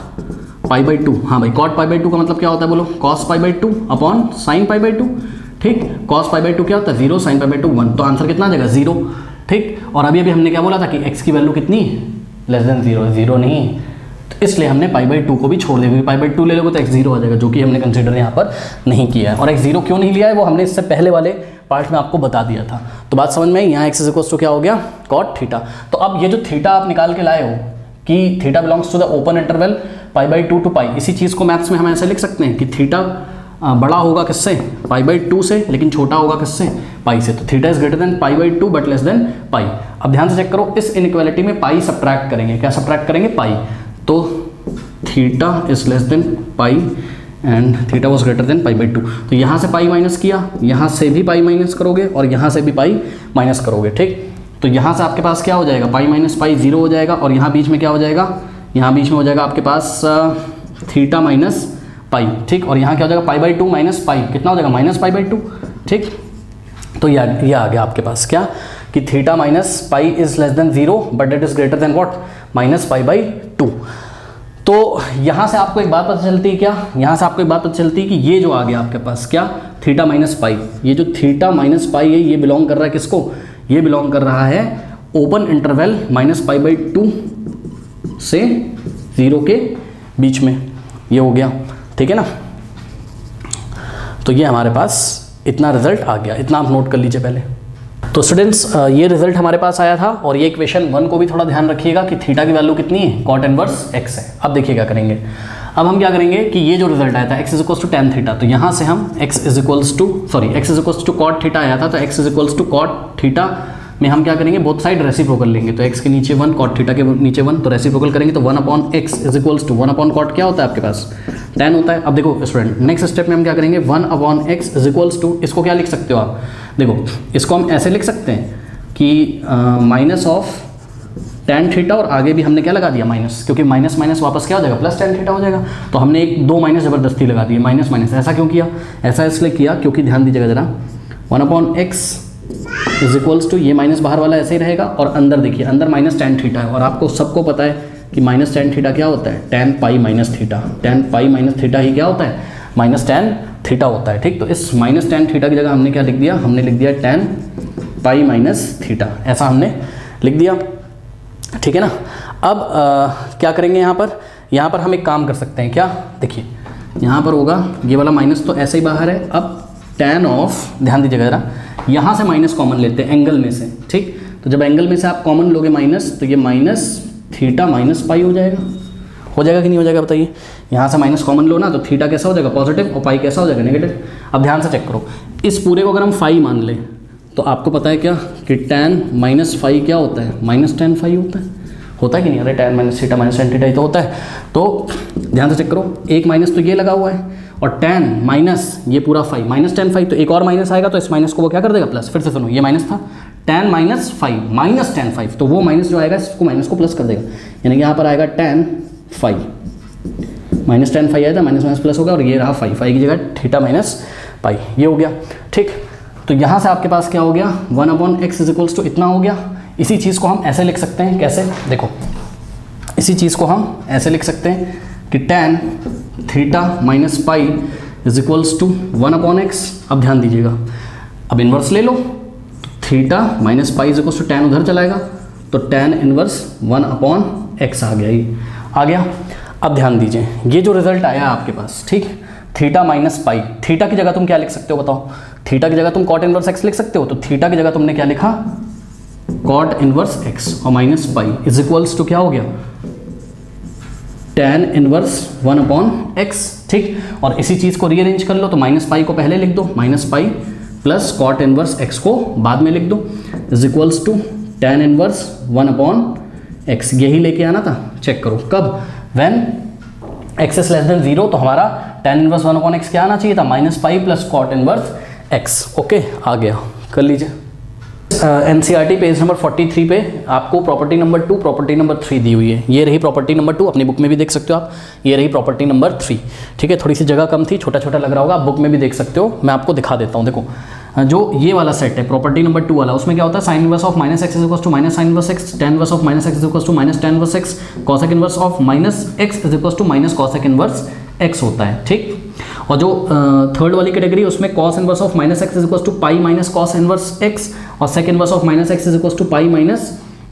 π/2, हाँ भाई, कॉट π/2 का मतलब क्या होता है बोलो, cos π/2 अपॉन sin π/2, ठीक। cos π/2 क्या होता है, 0, sin π/2 1, तो आंसर कितना आ जाएगा, 0, ठीक। और अभी हमने क्या बोला था कि x की वैल्यू कितनी, लेस देन 0 नहीं, तो इसलिए हमने π/2 को भी छोड़ दिया, क्योंकि π/2 ले लोगे तो x 0 आ जाएगा, जो कि हमने कंसीडर यहाँ पर नहीं किया है। और x 0 क्यों नहीं लिया है वो हमने इससे पहले वाले पार्ट में आपको बता दिया था। तो बात समझ में आई, यहाँ x इज इक्वल्स टू क्या हो गया, कॉट थीटा। तो अब ये जो थीटा आप निकाल के लाए हो कि theta belongs to the open interval π/2 to pi, इसी चीज़ को मैथ्स में हम ऐसे लिख सकते हैं कि थीटा बड़ा होगा किससे, π/2 से, लेकिन छोटा होगा किससे, पाई से। तो theta is greater than π/2 but less than pi. अब ध्यान से चेक करो, इस इनइक्वालिटी में पाई सब्ट्रैक्ट करेंगे, क्या सब्ट्रैक्ट करेंगे, पाई। तो theta is less than pi and theta was greater than π/2। तो यहाँ से पाई माइनस किया, यहाँ से भी पाई माइनस करोगे और यहाँ से भी पाई माइनस करोगे, ठीक। तो यहाँ से आपके पास क्या हो जाएगा, पाई माइनस पाई 0 हो जाएगा, और यहाँ बीच में क्या हो जाएगा, यहाँ बीच में हो जाएगा आपके पास थीटा माइनस पाई, ठीक। और यहाँ क्या हो जाएगा, π/2 माइनस पाई, कितना हो जाएगा, माइनस π/2, ठीक। तो ये आ गया आपके पास क्या, कि theta minus pi is less than 0 but it is greater than what, minus π/2। तो यहाँ से आपको एक बात पता चलती है क्या, यहाँ से आपको एक बात पता चलती है कि ये जो आ गया आपके पास क्या, थीटा माइनस पाई, ये जो थीटा माइनस पाई है ये बिलोंग कर रहा है किसको, ये बिलोंग कर रहा है ओपन इंटरवल माइनस π/2 से 0 के बीच में, ये हो गया, ठीक है ना। तो ये हमारे पास इतना रिजल्ट आ गया, इतना आप नोट कर लीजिए पहले। तो स्टूडेंट्स ये रिजल्ट हमारे पास आया था, और ये इक्वेशन 1 को भी थोड़ा ध्यान रखिएगा कि थीटा की वैल्यू कितनी है, कॉट इनवर्स x है। अब देखिए क्या करेंगे, अब हम क्या करेंगे कि ये जो रिजल्ट आया था x is equals to tan theta, तो यहाँ से हम x is equals to cot theta आया था, तो x is equals to cot theta में हम क्या करेंगे, बोथ साइड रेसिप्रोकल लेंगे, तो x के नीचे 1, कॉट थीटा के नीचे 1, तो रेसिप्रोकल करेंगे तो 1/x इज इक्वल्स टू 1/कॉट क्या होता है आपके पास, tan होता है। अब देखो स्टूडेंट, नेक्स्ट स्टेप में हम क्या करेंगे, 1/x इज इक्वल्स टू, इसको क्या लिख सकते हो आप, देखो इसको हम ऐसे लिख सकते हैं कि माइनस ऑफ tan थीटा, और आगे भी हमने क्या लगा दिया, माइनस, क्योंकि माइनस माइनस वापस क्या हो जाएगा, प्लस tan थीटा हो जाएगा। तो हमने एक 2 माइनस ज़बरदस्ती लगा दी, माइनस माइनस। ऐसा क्यों किया, ऐसा इसलिए किया क्योंकि ध्यान दीजिएगा जरा, 1/x इज इक्वल्स टू, ये माइनस बाहर वाला ऐसे ही रहेगा, और अंदर देखिए, अंदर माइनस tan थीटा है, और आपको सबको पता है कि माइनस tan थीटा क्या होता है, tan pi minus theta, tan pi minus theta ही क्या होता है, माइनस tan थीटा होता है, ठीक। तो इस माइनस tan थीटा की जगह हमने क्या लिख दिया, हमने लिख दिया tan पाई माइनस थीटा, ऐसा हमने लिख दिया, ठीक है ना। अब क्या करेंगे यहाँ पर हम एक काम कर सकते हैं, क्या, देखिए यहाँ पर होगा ये वाला माइनस तो ऐसे ही बाहर है। अब tan ऑफ, ध्यान दीजिएगा जरा, यहाँ से माइनस कॉमन लेते हैं एंगल में से, ठीक। तो जब एंगल में से आप कॉमन लोगे माइनस, तो ये माइनस थीटा माइनस पाई हो जाएगा कि नहीं हो जाएगा बताइए। यहाँ से माइनस कॉमन लो ना, तो थीटा कैसा हो जाएगा, पॉजिटिव, और पाई कैसा हो जाएगा, नेगेटिव। अब ध्यान से चेक करो, इस पूरे को अगर हम फाई मान लें तो आपको पता है क्या कि tan माइनस फाई क्या होता है, माइनस tan फाई होता है कि नहीं, अरे tan minus theta minus tan theta ही तो होता है। तो ध्यान से चेक करो, एक माइनस तो ये लगा हुआ है, और 10 माइनस ये पूरा 5 माइनस 10 5, तो एक और माइनस आएगा तो इस माइनस को वो क्या कर देगा प्लस। फिर से सुनो, ये माइनस था 10 माइनस 5 माइनस 10 5, तो वो माइनस जो आएगा इसको माइनस को प्लस कर देगा, यानी कि यहाँ पर आएगा 10 5 माइनस 10 5 आया था, माइनस माइनस प्लस होगा और ये रहा 5 5 की जगह थीटा माइनस पाई, ये हो गया। ठीक, तो यहाँ से आपके पास क्या हो गया 1/x इज इतना हो गया। इसी चीज़ को हम ऐसे लिख सकते हैं, कैसे देखो, इसी चीज़ को हम ऐसे लिख सकते हैं कि tan theta minus pi is equals to 1/x। अब ध्यान दीजिएगा, अब इन्वर्स ले लो, theta minus pi is equals to tan उधर चलाएगा तो tan इनवर्स 1/x आ गया, ये आ गया। अब ध्यान दीजिए, ये जो रिजल्ट आया आपके पास, ठीक, थीटा माइनस पाई, थीटा की जगह तुम क्या लिख सकते हो बताओ, थीटा की जगह तुम कॉट इनवर्स x लिख सकते हो, तो थीटा की जगह तुमने क्या लिखा कॉट इनवर्स x और minus pi is equals to क्या हो गया tan इनवर्स 1/x। ठीक, और इसी चीज़ को रीअरेंज कर लो, तो माइनस पाई को पहले लिख दो, minus pi plus cot inverse x को बाद में लिख दो is equals to tan inverse 1/x। यही लेके आना था, चेक करो कब, when x is less than 0, तो हमारा tan इनवर्स 1/x क्या आना चाहिए था minus pi plus cot inverse x। Okay, आ गया, कर लीजिए। NCERT पेज नंबर 43 पे आपको प्रॉपर्टी नंबर 2 प्रॉपर्टी नंबर 3 दी हुई है। ये रही प्रॉपर्टी नंबर 2, अपनी बुक में भी देख सकते हो आप, ये रही प्रॉपर्टी नंबर 3। ठीक है, थोड़ी सी जगह कम थी, छोटा छोटा लग रहा होगा, आप बुक में भी देख सकते हो, मैं आपको दिखा देता हूँ। देखो, जो ये वाला सेट है प्रॉपर्टी नंबर 2 वाला, उसमें क्या होता है sine inverse of minus x is equal to minus sine inverse x, tan inverse of minus x is equal to minus tan inverse x, cosec inverse of minus x is equal to minus cosec inverse x होता है। ठीक, और जो third वाली category है उसमें cos inverse of minus x is equal to pi minus cos inverse x, और sec inverse of minus x is equal to pi minus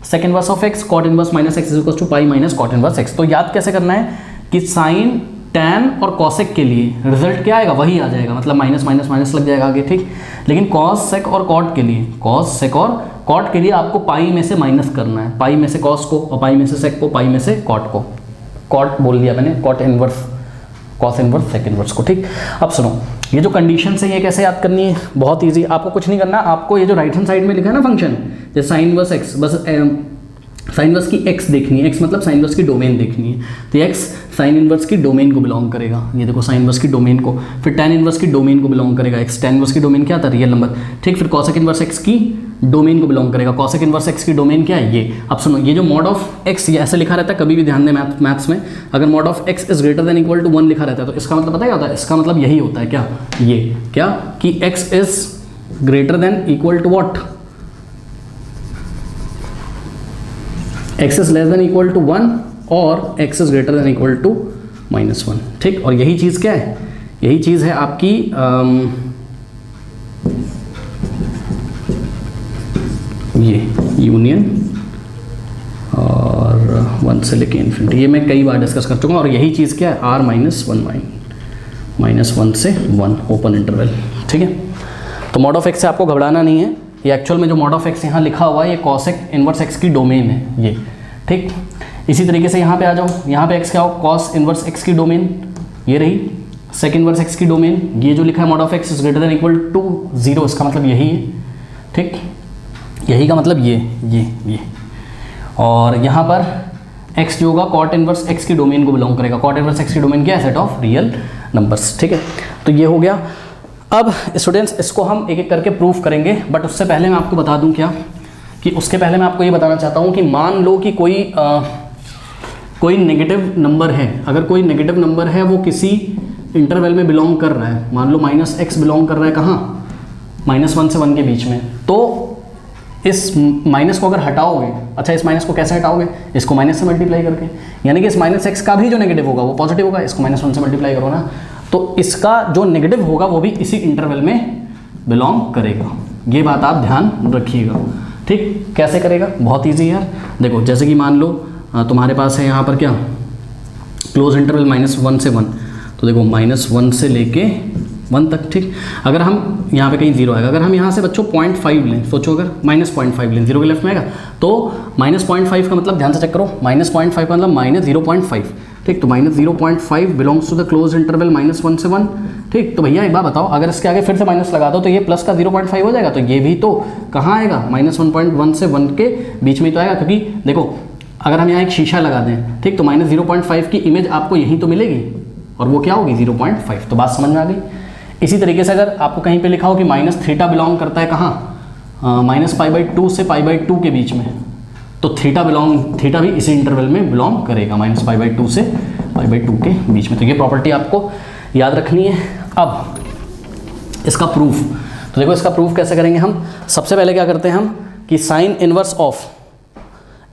sec inverse of x, cot inverse minus x is equal to pi minus cot inverse x. तो याद कैसे करना है कि sign tan और cosec के लिए रिजल्ट क्या आएगा वही आ जाएगा, मतलब माइनस माइनस माइनस लग जाएगा आगे। ठीक, लेकिन कॉस सेक और कॉट के लिए, कॉस सेक और कॉट के लिए आपको पाई में से माइनस करना है, पाई में से कॉस को और पाई में से सेक को, पाई में से कॉट को, कॉट बोल दिया मैंने, cot inverse cos inverse sec inverse को। ठीक, अब सुनो, ये जो कंडीशन है ये कैसे याद करनी है, बहुत इजी, आपको कुछ नहीं करना, आपको ये जो राइट हैंड साइड में लिखा है ना फंक्शन, जैसे साइन इनवर्स एक्स, बस साइन इनवर्स की एक्स देखनी है, एक्स मतलब साइन इनवर्स की डोमेन देखनी है, तो एक्स साइन इनवर्स की डोमेन को बिलोंग करेगा, ये देखो साइन इनवर्स की डोमेन को, फिर tan इनवर्स की डोमेन को बिलोंग करेगा एक्स, tan इनवर्स की डोमेन क्या था रियल नंबर। ठीक, फिर कॉसेक इनवर्स एक्स की डोमेन को बिलोंग करेगा, कॉसेक इनवर्स एक्स की डोमेन क्या है ये। अब सुनो, ये जो मॉड ऑफ एक्स ये ऐसे लिखा रहता है, कभी भी ध्यान दें मैथ्स में, अगर mod of x is greater than equal to 1 लिखा रहता है तो इसका मतलब पता क्या होता है, इसका मतलब यही होता है क्या, ये क्या कि x is greater than equal to what, x is less than equal to 1 और x is greater than equal to -1। ठीक, और यही चीज़ क्या है, यही चीज़ है आपकी ये यूनियन और 1 से लेके इन्फिनिटी, ये मैं कई बार डिस्कस कर चुका हूँ, और यही चीज़ क्या है r -1 से 1 ओपन इंटरवल। ठीक है, तो मॉड ऑफ एक्स से आपको घबराना नहीं है, ये एक्चुअल में जो मॉड ऑफ एक्स यहाँ लिखा हुआ है ये कॉसेक इनवर्स एक्स की डोमेन है ये। ठीक, इसी तरीके से यहाँ पे आ जाओ, यहाँ पे एक्स क्या हो, कॉस इनवर्स एक्स की डोमेन ये रही, सेक इनवर्स एक्स की डोमेन, ये जो लिखा है mod of x is greater than equal to 0, इसका मतलब यही है। ठीक, यही का मतलब ये और यहाँ पर x जो होगा कॉट इनवर्स x की डोमेन को बिलोंग करेगा, कॉट इनवर्स x की डोमेन क्या है, सेट ऑफ रियल नंबर्स। ठीक है, तो ये हो गया। अब स्टूडेंट्स इसको हम एक एक करके प्रूफ करेंगे, बट उससे पहले मैं आपको बता दूं क्या कि उसके पहले मैं आपको ये बताना चाहता हूँ कि मान लो कि कोई नेगेटिव नंबर है, अगर कोई नेगेटिव नंबर है वो किसी इंटरवल में बिलोंग कर रहा है, मान लो -x बिलोंग कर रहा है कहाँ, -1 से 1 के बीच में, तो इस माइनस को अगर हटाओगे, अच्छा इस माइनस को कैसे हटाओगे, इसको माइनस से मल्टीप्लाई करके, यानी कि इस -x का भी जो नेगेटिव होगा वो पॉजिटिव होगा, इसको -1 से मल्टीप्लाई करो ना, तो इसका जो नेगेटिव होगा वो भी इसी इंटरवल में बिलोंग करेगा, ये बात आप ध्यान रखिएगा। ठीक, कैसे करेगा, बहुत ईजी यार, देखो जैसे कि मान लो तुम्हारे पास है यहाँ पर क्या क्लोज इंटरवल -1 से 1, तो देखो -1 से लेके 1 तक। ठीक, अगर हम यहाँ पे कहीं 0 आएगा, अगर हम यहाँ से बच्चों 0.5 लें, सोचो अगर -0.5 लें, 0 के लेफ्ट में आएगा, तो -0.5 का मतलब ध्यान से चेक करो, -0.5 का मतलब -0.5। ठीक, तो -0.5 belongs to the close interval -1 से 1। ठीक, तो भैया एक बात बताओ, अगर इसके आगे फिर से माइनस लगा दो तो ये प्लस का 0.5 हो जाएगा, तो ये भी तो कहाँ आएगा, -1.1 से 1 के बीच में तो आएगा, क्योंकि देखो अगर हम यहाँ एक शीशा लगा दें, ठीक, तो -0.5 की इमेज आपको यहीं तो मिलेगी, और वो क्या होगी 0.5। तो बात समझ में आ गई। इसी तरीके से अगर आपको कहीं पे लिखा हो कि माइनस थीटा बिलोंग करता है कहाँ, माइनस π/2 से π/2 के बीच में, तो थीटा भी इसी इंटरवल में बिलोंग करेगा, माइनस π/2 से π/2 के बीच में। तो ये प्रॉपर्टी आपको याद रखनी है। अब इसका प्रूफ, तो देखो इसका प्रूफ कैसे करेंगे हम। सबसे पहले क्या करते हैं हम कि साइन इनवर्स ऑफ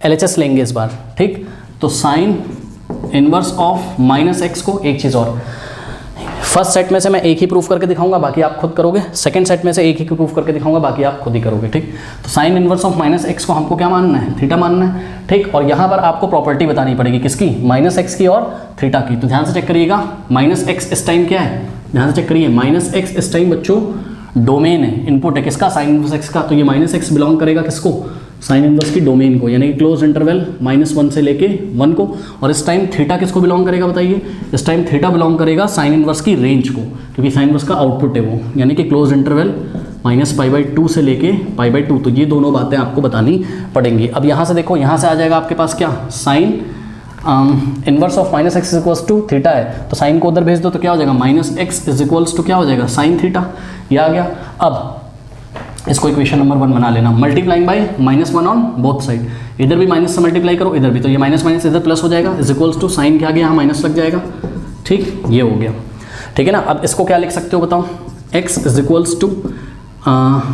LHS लेंगे इस बार, ठीक। तो साइन इनवर्स ऑफ -x को, एक चीज़ और, फर्स्ट सेट में से मैं एक ही प्रूफ करके दिखाऊंगा, बाकी आप खुद करोगे। सेकंड सेट में से एक ही प्रूफ करके दिखाऊंगा, बाकी आप खुद ही करोगे, ठीक। तो साइन इनवर्स ऑफ -x को हमको क्या मानना है, थीटा मानना है, ठीक। और यहाँ पर आपको प्रॉपर्टी बतानी पड़ेगी, किसकी, -x की और थीटा की। तो ध्यान से चेक करिएगा, -x इस टाइम क्या है, ध्यान से चेक करिए, -x इस टाइम बच्चों डोमेन है, इनपुट है किसका, साइन इनवर्स x का। तो ये -x बिलोंग करेगा किसको, साइन इनवर्स की डोमेन को, यानी कि क्लोज इंटरवल -1 से लेके 1 को। और इस टाइम थीटा किसको बिलोंग करेगा बताइए, इस टाइम थीटा बिलोंग करेगा साइन इनवर्स की रेंज को, क्योंकि साइन इनवर्स का आउटपुट है वो, यानी कि क्लोज इंटरवल -π/2 से लेके π/2। तो ये दोनों बातें आपको बतानी पड़ेंगी। अब यहाँ से देखो, यहाँ से आ जाएगा आपके पास क्या, sine inverse of -x equals to theta है, तो साइन को उधर भेज दो तो क्या हो जाएगा, -x इज इक्वल्स टू क्या हो जाएगा, साइन थीटा। ये आ गया। अब इसको इक्वेशन नंबर 1 बना लेना, multiplying by -1 on both side, इधर भी माइनस से मल्टीप्लाई करो, इधर भी, तो ये माइनस माइनस इधर प्लस हो जाएगा, इज इक्वल्स टू साइन के आगे यहाँ माइनस लग जाएगा, ठीक। ये हो गया, ठीक है ना। अब इसको क्या लिख सकते हो बताओ, x is equals to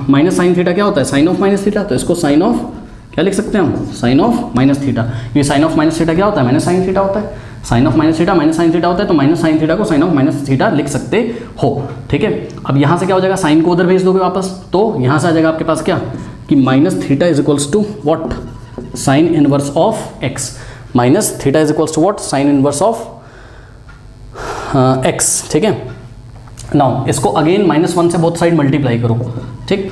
minus sine theta क्या होता है, साइन ऑफ माइनस थीटा। तो इसको साइन ऑफ क्या लिख सकते हैं हम, साइन ऑफ माइनस थीटा। ये साइन ऑफ माइनस थीटा क्या होता है, माइनस साइन थीटा होता है, sine of minus theta minus sine theta होता है, तो माइनस साइन थीटा को साइन ऑफ माइनस थीटा लिख सकते हो, ठीक है। अब यहाँ से क्या हो जाएगा, साइन को उधर भेज दोगे वापस, तो यहाँ से आ जाएगा आपके पास क्या कि minus theta is equals to what, sine inverse of x, minus theta is equals to what, sine inverse of x, ठीक है। नाउ इसको अगेन -1 से बोथ साइड मल्टीप्लाई करो, ठीक।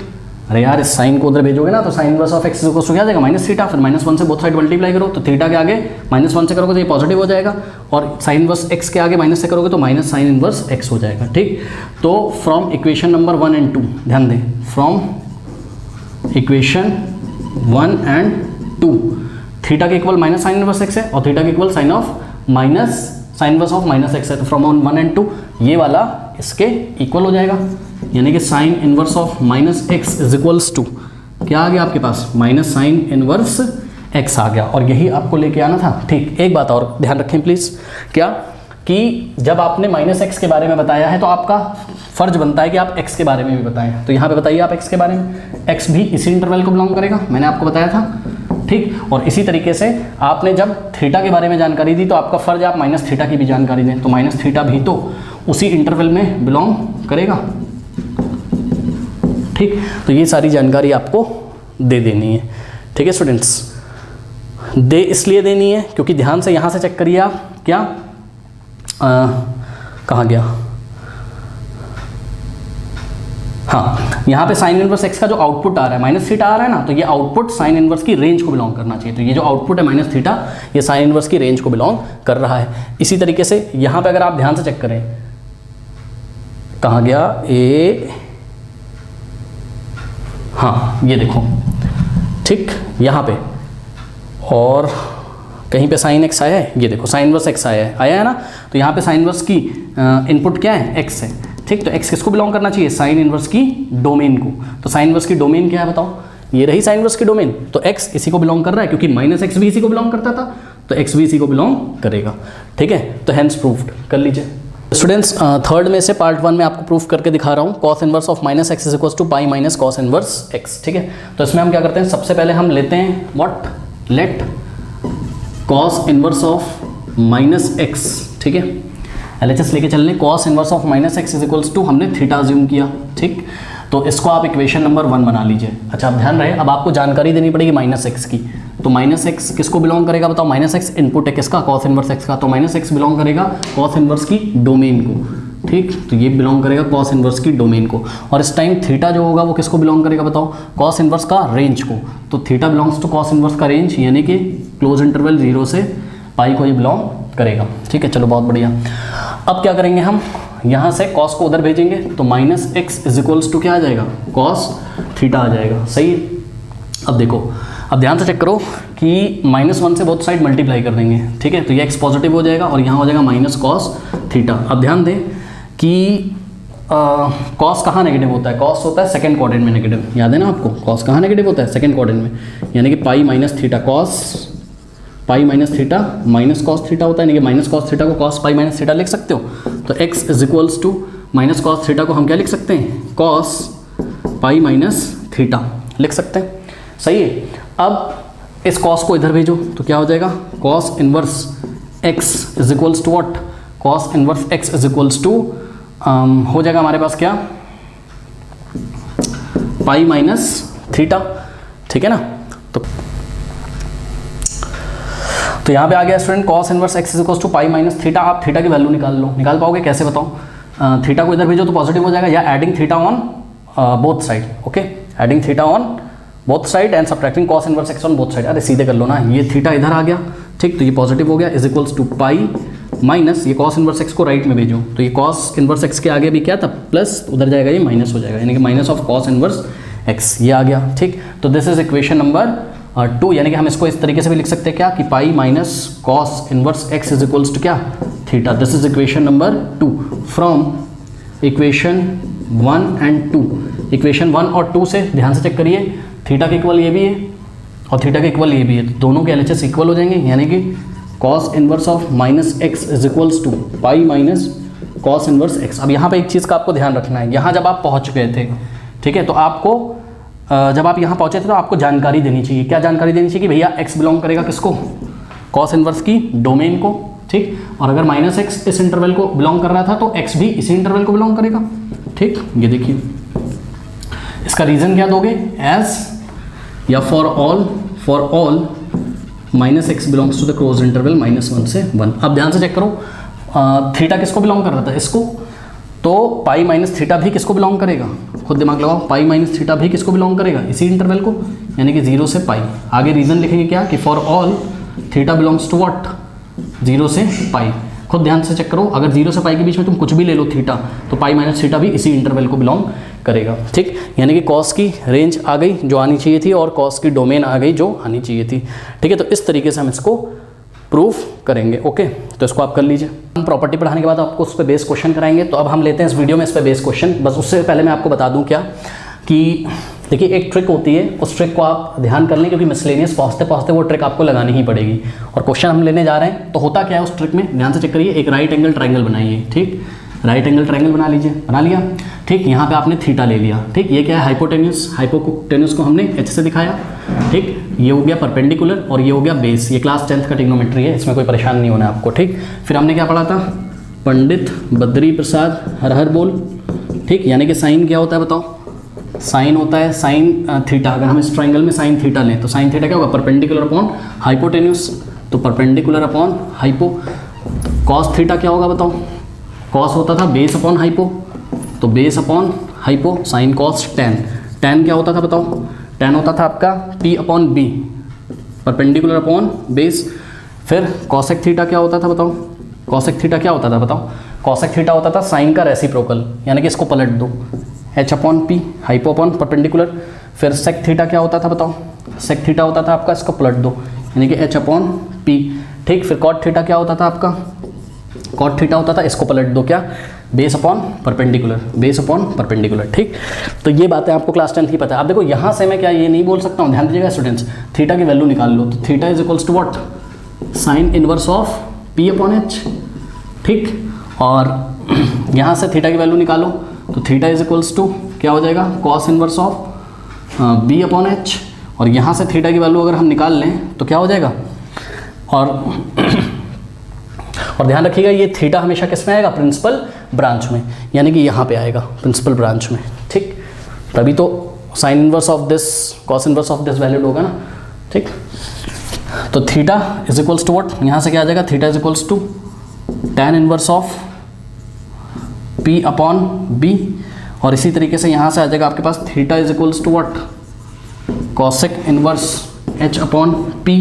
अरे यार इस साइन को उधर भेजोगे ना, तो sine inverse of x equals to क्या आ जाएगा, माइनस थीटा, फिर -1 से बोथ साइड मल्टीप्लाई करो, तो थीटा के आगे -1 से करोगे तो ये पॉजिटिव हो जाएगा, और साइन इनवर्स x के आगे माइनस से करोगे तो माइनस साइन इनवर्स x हो जाएगा, ठीक। तो फ्रॉम इक्वेशन नंबर 1 एंड 2, ध्यान दें, फ्रॉम इक्वेशन 1 एंड 2, थीटा के equal minus sine inverse x है, और थीटा के equal sine of minus sine inverse of -x है। तो फ्रॉम 1 एंड 2 ये वाला इसके इक्वल हो जाएगा, यानी कि sine inverse of -x is equals to क्या आ गया आपके पास, माइनस साइन इनवर्स x आ गया, और यही आपको लेके आना था, ठीक। एक बात और ध्यान रखें प्लीज़, क्या कि जब आपने -x के बारे में बताया है तो आपका फर्ज बनता है कि आप x के बारे में भी बताएं। तो यहाँ पे बताइए आप x के बारे में, x भी इसी इंटरवल को बिलोंग करेगा, मैंने आपको बताया था, ठीक। और इसी तरीके से आपने जब थीटा के बारे में जानकारी दी तो आपका फर्ज है आप माइनस थीटा की भी जानकारी दें, तो माइनस थीटा भी तो उसी इंटरवल में बिलोंग करेगा, ठीक। तो ये सारी जानकारी आपको दे देनी है, ठीक है स्टूडेंट्स। दे इसलिए देनी है क्योंकि ध्यान से यहाँ से चेक करिए आप, क्या कहाँ गया, हाँ, यहाँ पे साइन इनवर्स x का जो आउटपुट आ रहा है माइनस थीटा आ रहा है ना, तो ये आउटपुट साइन इनवर्स की रेंज को बिलोंग करना चाहिए। तो ये जो आउटपुट है माइनस थीटा, ये साइन इनवर्स की रेंज को बिलोंग कर रहा है। इसी तरीके से यहाँ पे अगर आप ध्यान से चेक करें, कहाँ गया ए, हाँ ये देखो, ठीक, यहाँ पे और कहीं पे साइन x आया है, ये देखो साइन इनवर्स x आया है ना, तो यहाँ पे साइन इनवर्स की इनपुट क्या है, x है, ठीक। तो x किसको बिलोंग करना चाहिए, साइन इनवर्स की डोमेन को। तो साइन इनवर्स की डोमेन क्या है बताओ, ये रही साइन इनवर्स की डोमेन, तो x इसी को बिलोंग कर रहा है, क्योंकि माइनस x भी इसी को बिलोंग करता था, तो x भी इसी को बिलोंग करेगा, ठीक है। तो हैंस प्रूव्ड कर लीजिए स्टूडेंट्स। थर्ड में से पार्ट 1 में आपको प्रूफ करके दिखा रहा हूँ, cos inverse of -x is equals to pi minus cos inverse x, ठीक है। तो इसमें हम क्या करते हैं, सबसे पहले हम लेते हैं what, let cos inverse of -x, ठीक है, LHS लेके चलने, cos inverse of -x is equals to हमने थीटा अज्यूम किया, ठीक। तो इसको आप इक्वेशन नंबर 1 बना लीजिए। अच्छा अब ध्यान रहे, अब आपको जानकारी देनी पड़ेगी -x की, तो -x किसको बिलोंग करेगा बताओ, -x इनपुट है किसका, cos इनवर्स x का, तो -x बिलोंग करेगा cos इनवर्स की डोमेन को, ठीक। तो ये बिलोंग करेगा cos इनवर्स की डोमेन को, और इस टाइम थीटा जो होगा वो किसको बिलोंग करेगा बताओ, cos इनवर्स का रेंज को। तो theta belongs to cos inverse का रेंज, यानी कि क्लोज इंटरवल 0 से पाई को ये बिलोंग करेगा, ठीक है। चलो बहुत बढ़िया। अब क्या करेंगे हम, यहाँ से cos को उधर भेजेंगे, तो -x इज इक्वल्स टू क्या आ जाएगा, cos थीटा आ जाएगा, सही। अब देखो, अब ध्यान से चेक करो कि -1 से बोथ साइड मल्टीप्लाई कर देंगे, ठीक है, तो ये x पॉजिटिव हो जाएगा और यहाँ हो जाएगा माइनस कॉस थीटा। अब ध्यान दें कि कॉस कहाँ नेगेटिव होता है, कॉस होता है सेकंड क्वाड्रेंट में नेगेटिव, याद है ना आपको, कॉस कहाँ नेगेटिव होता है, सेकंड क्वाड्रेंट में, यानी कि pi minus theta cos pi minus theta minus cos theta होता है, यानी कि माइनस कॉस थीटा को कॉस पाई माइनस थीटा लिख सकते हो। तो x is equals to minus cos theta को हम क्या लिख सकते हैं, कॉस पाई माइनस थीटा लिख सकते हैं, सही है। अब इस कॉस को इधर भेजो तो क्या हो जाएगा, cos inverse x is equals to what, cos inverse x is equals to हो जाएगा हमारे पास क्या, पाई माइनस थीटा, ठीक है ना। तो यहाँ पे आ गया student cos inverse x is equals to pi minus theta. आप थीटा की वैल्यू निकाल लो, निकाल पाओगे कैसे बताओ, थीटा को इधर भेजो तो पॉजिटिव हो जाएगा, या adding theta on both side, okay, adding theta on both side and subtracting cos inverse x on both side. अरे सीधे कर लो ना, ये थीटा इधर आ गया, ठीक, तो ये पॉजिटिव हो गया, is equals to pi minus ये कॉस इनवर्स x को राइट में भेजो, तो ये कॉस इनवर्स x के आगे भी क्या था प्लस, उधर जाएगा ये माइनस हो जाएगा, यानी कि minus of cos inverse x, ये आ गया, ठीक। तो दिस इज इक्वेशन नंबर 2, यानी कि हम इसको इस तरीके से भी लिख सकते हैं क्या, कि pi minus cos inverse x is equals to क्या, theta. This is equation number 2 from equation 1 and 2। Equation 1 और 2 से ध्यान से चेक करिए, थीटा के इक्वल ये भी है और थीटा के इक्वल ये भी है, तो दोनों के LHS इक्वल हो जाएंगे, यानी कि cos inverse of minus x is equals to pi minus cos inverse x। अब यहाँ पे एक चीज़ का आपको ध्यान रखना है, यहाँ जब आप पहुँच गए थे, ठीक है, तो आपको जब आप यहाँ पहुँचे थे तो आपको जानकारी देनी चाहिए, क्या जानकारी देनी चाहिए कि भैया x बिलोंग करेगा किसको, कॉस इनवर्स की डोमेन को, ठीक, और अगर माइनस x इस इंटरवल को बिलोंग कर रहा था तो x भी इसी इंटरवल को बिलोंग करेगा, ठीक। ये देखिए इसका रीज़न क्या दोगे, एज या for all minus x belongs to the close interval -1 से 1। अब ध्यान से चेक करो, थीटा किसको बिलोंग कर रहा था, इसको, तो पाई माइनस थीटा भी किसको बिलोंग करेगा, खुद दिमाग लगाओ, पाई माइनस थीटा भी किसको बिलोंग करेगा, इसी इंटरवल को, यानी कि 0 से पाई। आगे रीज़न लिखेंगे क्या, कि for all theta belongs to what, 0 से पाई। खुद ध्यान से चेक करो, अगर 0 से पाई के बीच में तुम कुछ भी ले लो थीटा, तो पाई माइनस थीटा भी इसी इंटरवल को बिलोंग करेगा, ठीक। यानी कि कॉस की रेंज आ गई जो आनी चाहिए थी और कॉस की डोमेन आ गई जो आनी चाहिए थी, ठीक है। तो इस तरीके से हम इसको प्रूफ करेंगे, ओके। तो इसको आप कर लीजिए। हम प्रॉपर्टी पढ़ाने के बाद आपको उस पर बेस क्वेश्चन कराएंगे, तो अब हम लेते हैं इस वीडियो में इस पर बेस क्वेश्चन। बस उससे पहले मैं आपको बता दूं क्या, कि देखिए एक ट्रिक होती है, उस ट्रिक को आप ध्यान कर लें, क्योंकि मिसलेनियस पहुँचते पहुँचते वो ट्रिक आपको लगानी ही पड़ेगी। और क्वेश्चन हम लेने जा रहे हैं, तो होता क्या है उस ट्रिक में, ध्यान से चेक करिए। एक राइट एंगल ट्राइंगल बनाइए, ठीक, राइट एंगल ट्राइंगल बना लीजिए, बना लिया, ठीक। यहाँ पे आपने थीटा ले लिया, ठीक, ये क्या है, हाइपोटेन्यूस को हमने h से दिखाया, ठीक, ये हो गया परपेंडिकुलर और ये हो गया बेस। ये क्लास 10th का ट्रिग्नोमेट्री है, इसमें कोई परेशान नहीं होना आपको, ठीक। फिर हमने क्या पढ़ा था, पंडित बद्री प्रसाद हर हर बोल, ठीक, यानी कि साइन क्या होता है बताओ, साइन होता है साइन थीटा। अगर हम इस ट्राइंगल में साइन थीटा लें तो साइन थीटा क्या होगा, परपेंडिकुलर अपॉन हाइपोटेन्यूस, तो perpendicular upon hypo. Cos theta क्या होगा बताओ, कॉस होता था बेस अपॉन हाइपो, तो base upon hypo, sine cos tan. Tan क्या होता था बताओ, टेन होता था आपका p upon b, perpendicular upon base. फिर कॉसेक थीटा क्या होता था बताओ, कॉसेक थीटा क्या होता था बताओ, कॉसेक थीटा होता था साइन का रेसिप्रोकल, यानी कि इसको पलट दो, h upon P, hypo upon perpendicular. फिर सेक थीटा क्या होता था बताओ, सेक थीटा होता था आपका, इसको पलट दो, यानी कि h अपॉन पी, ठीक। फिर कॉट थीटा क्या होता था आपका, कॉट थीटा होता था, इसको पलट दो क्या, base upon perpendicular, base upon perpendicular, ठीक। तो ये बातें आपको क्लास 10 की पता है। अब देखो यहाँ से मैं क्या ये नहीं बोल सकता हूँ, ध्यान दीजिएगा स्टूडेंट्स, थीटा की वैल्यू निकाल लो, तो theta is equals to what, sine inverse of p upon h, ठीक। और यहाँ से थीटा की वैल्यू निकालो, तो थीटा इज इक्वल्स टू क्या हो जाएगा, cos inverse of b upon h, और यहाँ से थीटा की वैल्यू अगर हम निकाल लें तो क्या हो जाएगा, और ध्यान रखिएगा ये थीटा हमेशा किस में आएगा, प्रिंसिपल ब्रांच में, यानी कि यहाँ पे आएगा प्रिंसिपल ब्रांच में, ठीक। तभी तो sine inverse of this cos inverse of this valued होगा ना, ठीक। तो theta is equals to what, यहाँ से क्या आ जाएगा, theta is equals to tan inverse of p upon b, और इसी तरीके से यहाँ से आ जाएगा आपके पास theta is equals to what, cosec inverse h upon p,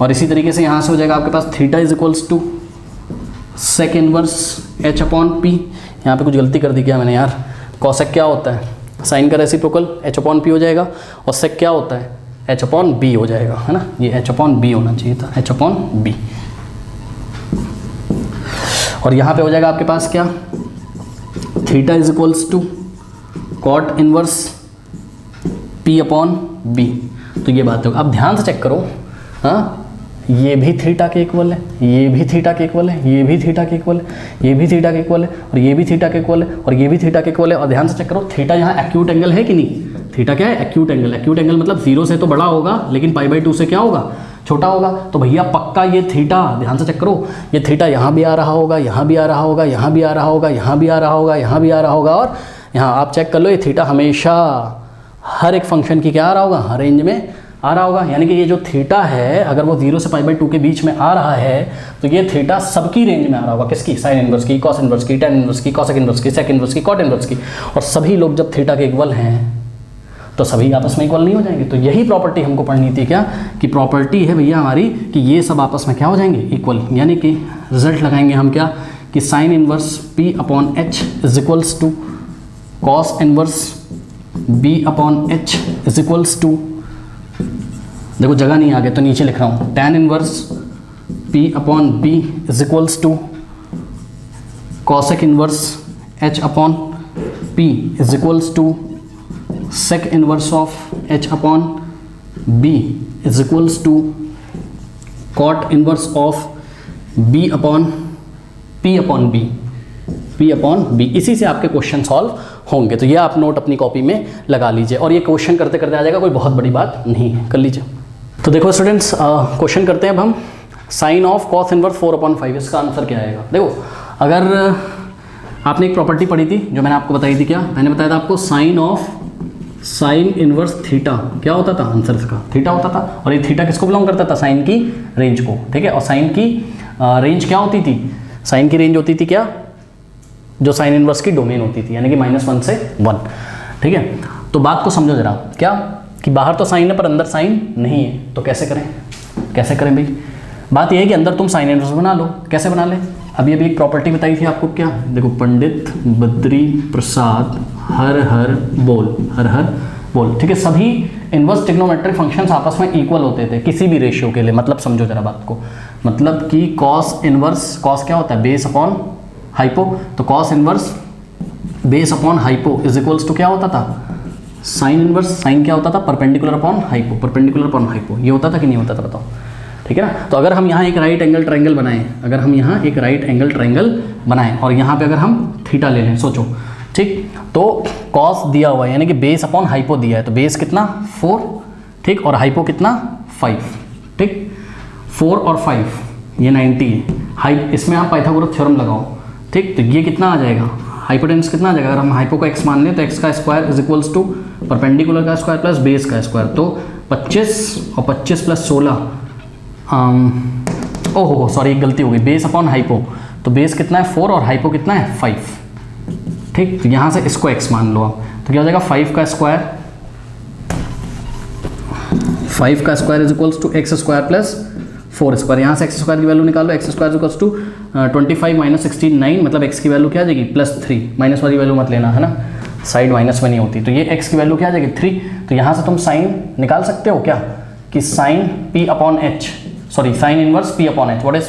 और इसी तरीके से यहाँ से हो जाएगा आपके पास theta is equals to sec inverse h upon p. यहाँ पे कुछ गलती कर दी क्या मैंने यार, कॉसेक क्या होता है, साइन का रेसिप्रोकल h अपॉन पी हो जाएगा, और सेक क्या होता है, h/b हो जाएगा, है ना, ये h/b होना चाहिए था, h/b। और यहाँ पे हो जाएगा आपके पास क्या, theta is equals to cot inverse p/b। तो ये बात होगा। अब ध्यान से चेक करो, हाँ, ये भी थीटा के इक्वल है, ये भी थीटा के इक्वल है, ये भी थीटा के इक्वल है, ये भी थीटा के इक्वल है, और ये भी थीटा के इक्वल है, और ये भी थीटा के इक्वल है। और ध्यान से चेक करो, थीटा यहाँ एक्यूट एंगल है कि नहीं, थीटा क्या है, एक्यूट एंगल। एक्यूट एंगल मतलब 0 से तो बड़ा होगा, लेकिन π/2 से क्या होगा, छोटा होगा। तो भैया पक्का ये थीटा, ध्यान से चेक करो, ये थीटा यहाँ भी आ रहा होगा, यहाँ भी आ रहा होगा, यहाँ भी आ रहा होगा, यहाँ भी आ रहा होगा, यहाँ भी आ रहा होगा, और यहाँ आप चेक कर लो, ये थीटा हमेशा हर एक फंक्शन की क्या आ रहा होगा, हर रेंज में आ रहा होगा। यानी कि ये जो थीटा है, अगर वो 0 से π/2 के बीच में आ रहा है, तो ये थीटा सबकी रेंज में आ रहा होगा। किसकी, साइन इनवर्स की, कॉस इनवर्स की, टेन इनवर्स की, कॉसेक इनवर्स की, सेक इनवर्स की, कॉट इनवर्स की। और सभी लोग जब थीटा के इक्वल हैं तो सभी आपस में इक्वल नहीं हो जाएंगे। तो यही प्रॉपर्टी हमको पढ़नी थी क्या, कि प्रॉपर्टी है भैया हमारी कि ये सब आपस में क्या हो जाएंगे, इक्वल। यानी कि रिजल्ट लगाएंगे हम क्या, कि sine inverse p/h is equals to cos inverse b/h is equals to, देखो जगह नहीं आ गया तो नीचे लिख रहा हूँ, tan inverse p/b is equals to cosec inverse h/p is equals to sec inverse of h/b is equals to cot inverse of p/b। इसी से आपके क्वेश्चन सॉल्व होंगे। तो ये आप नोट अपनी कॉपी में लगा लीजिए, और ये क्वेश्चन करते करते आ जाएगा, कोई बहुत बड़ी बात नहीं है, कर लीजिए। तो देखो स्टूडेंट्स, क्वेश्चन करते हैं अब हम। साइन ऑफ कॉस इनवर्स 4/5, इसका आंसर क्या आएगा। देखो, अगर आपने एक प्रॉपर्टी पढ़ी थी जो मैंने आपको बताई थी, क्या मैंने बताया था आपको, साइन इनवर्स थीटा क्या होता था, आंसर इसका थीटा होता था। और ये थीटा किसको बिलोंग करता था, साइन की रेंज को, ठीक है। और साइन की रेंज क्या होती थी, साइन की रेंज होती थी क्या, जो साइन इनवर्स की डोमेन होती थी, यानी कि -1 से 1, ठीक है। तो बात को समझो जरा, क्या कि बाहर तो साइन है पर अंदर साइन नहीं है, तो कैसे करें, कैसे करें भाई। बात यह है कि अंदर तुम साइन इनवर्स बना लो। कैसे बना ले, अभी एक प्रॉपर्टी बताई थी आपको, क्या, देखो, पंडित बद्री प्रसाद हर हर बोल, ठीक है। सभी इनवर्स ट्रिग्नोमेट्रिक फंक्शंस आपस में इक्वल होते थे किसी भी रेशियो के लिए। मतलब समझो जरा बात को, मतलब कि कॉस इनवर्स, कॉस क्या होता है, बेस अपॉन हाइपो, तो cos inverse base upon hypo is equals to क्या होता था, साइन इनवर्स, साइन क्या होता था, परपेंडिकुलर अपॉन हाइपो, ये होता था कि नहीं होता था, बताओ, ठीक है ना। तो अगर हम यहाँ एक राइट एंगल ट्रायंगल बनाएं, और यहाँ पे अगर हम थीटा ले लें, सोचो, ठीक, तो कॉस दिया हुआ है, यानी कि बेस अपॉन हाइपो दिया है, तो बेस कितना 4, ठीक, और हाइपो कितना 5, ठीक, 4 और 5 ये 90 है। इसमें आप पाइथागोरस थ्योरम लगाओ, ठीक, तो ये कितना आ जाएगा, हाइपोटेन्यूस कितना आ जाएगा, अगर हम हाइपो का x मान लें तो x का square is equals to perpendicular का स्क्वायर प्लस बेस का स्क्वायर, तो 25 और 25 प्लस 16, ओहो सॉरी एक गलती हो गई, बेस अपॉन हाइपो, तो बेस कितना है 4 और हाइपो कितना है 5, ठीक। तो यहाँ से इसको x मान लो आप, तो क्या हो जाएगा 5 का square is equals to x square plus 4 square, यहाँ से x स्क्वायर की वैल्यू निकालो, x square is equals to 25 minus 16 9, मतलब x की वैल्यू क्या आ जाएगी +3, माइनस वाली वैल्यू मत लेना, है ना, साइड माइनस में नहीं होती, तो ये x की वैल्यू क्या आ जाएगी 3। तो यहाँ से तुम साइन निकाल सकते हो क्या, कि sine sine inverse p/h, what is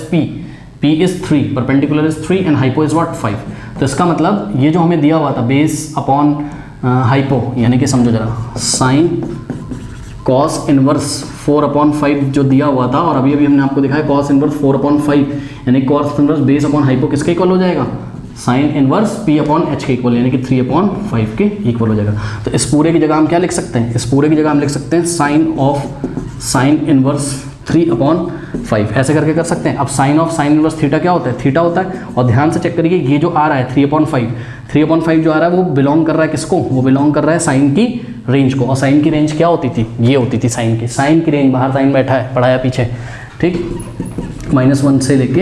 p is 3, perpendicular is 3 and hypo is what 5। तो इसका मतलब ये जो हमें दिया हुआ था बेस अपॉन हाइपो, यानी कि समझो जरा, साइन कॉस इनवर्स 4/5 जो दिया हुआ था, और अभी हमने आपको दिखाया कॉस इनवर्स 4/5, यानी cos inverse base upon hypo किसके इक्वल हो जाएगा, साइन इनवर्स p/h के इक्वल, यानी कि 3/5 के इक्वल हो जाएगा। तो इस पूरे की जगह हम क्या लिख सकते हैं, इस पूरे की जगह हम लिख सकते हैं साइन इनवर्स 3/5, ऐसे करके कर सकते हैं। अब साइन इनवर्स थीटा क्या होता है, थीटा होता है। और ध्यान से चेक करिए, ये जो आ रहा है 3/5 जो आ रहा है वो बिलोंग कर रहा है किसको, वो बिलोंग कर रहा है साइन की रेंज को। और साइन की रेंज क्या होती थी, ये होती थी साइन की रेंज, बाहर साइन बैठा है, पढ़ाया पीछे, ठीक, -1 से लेके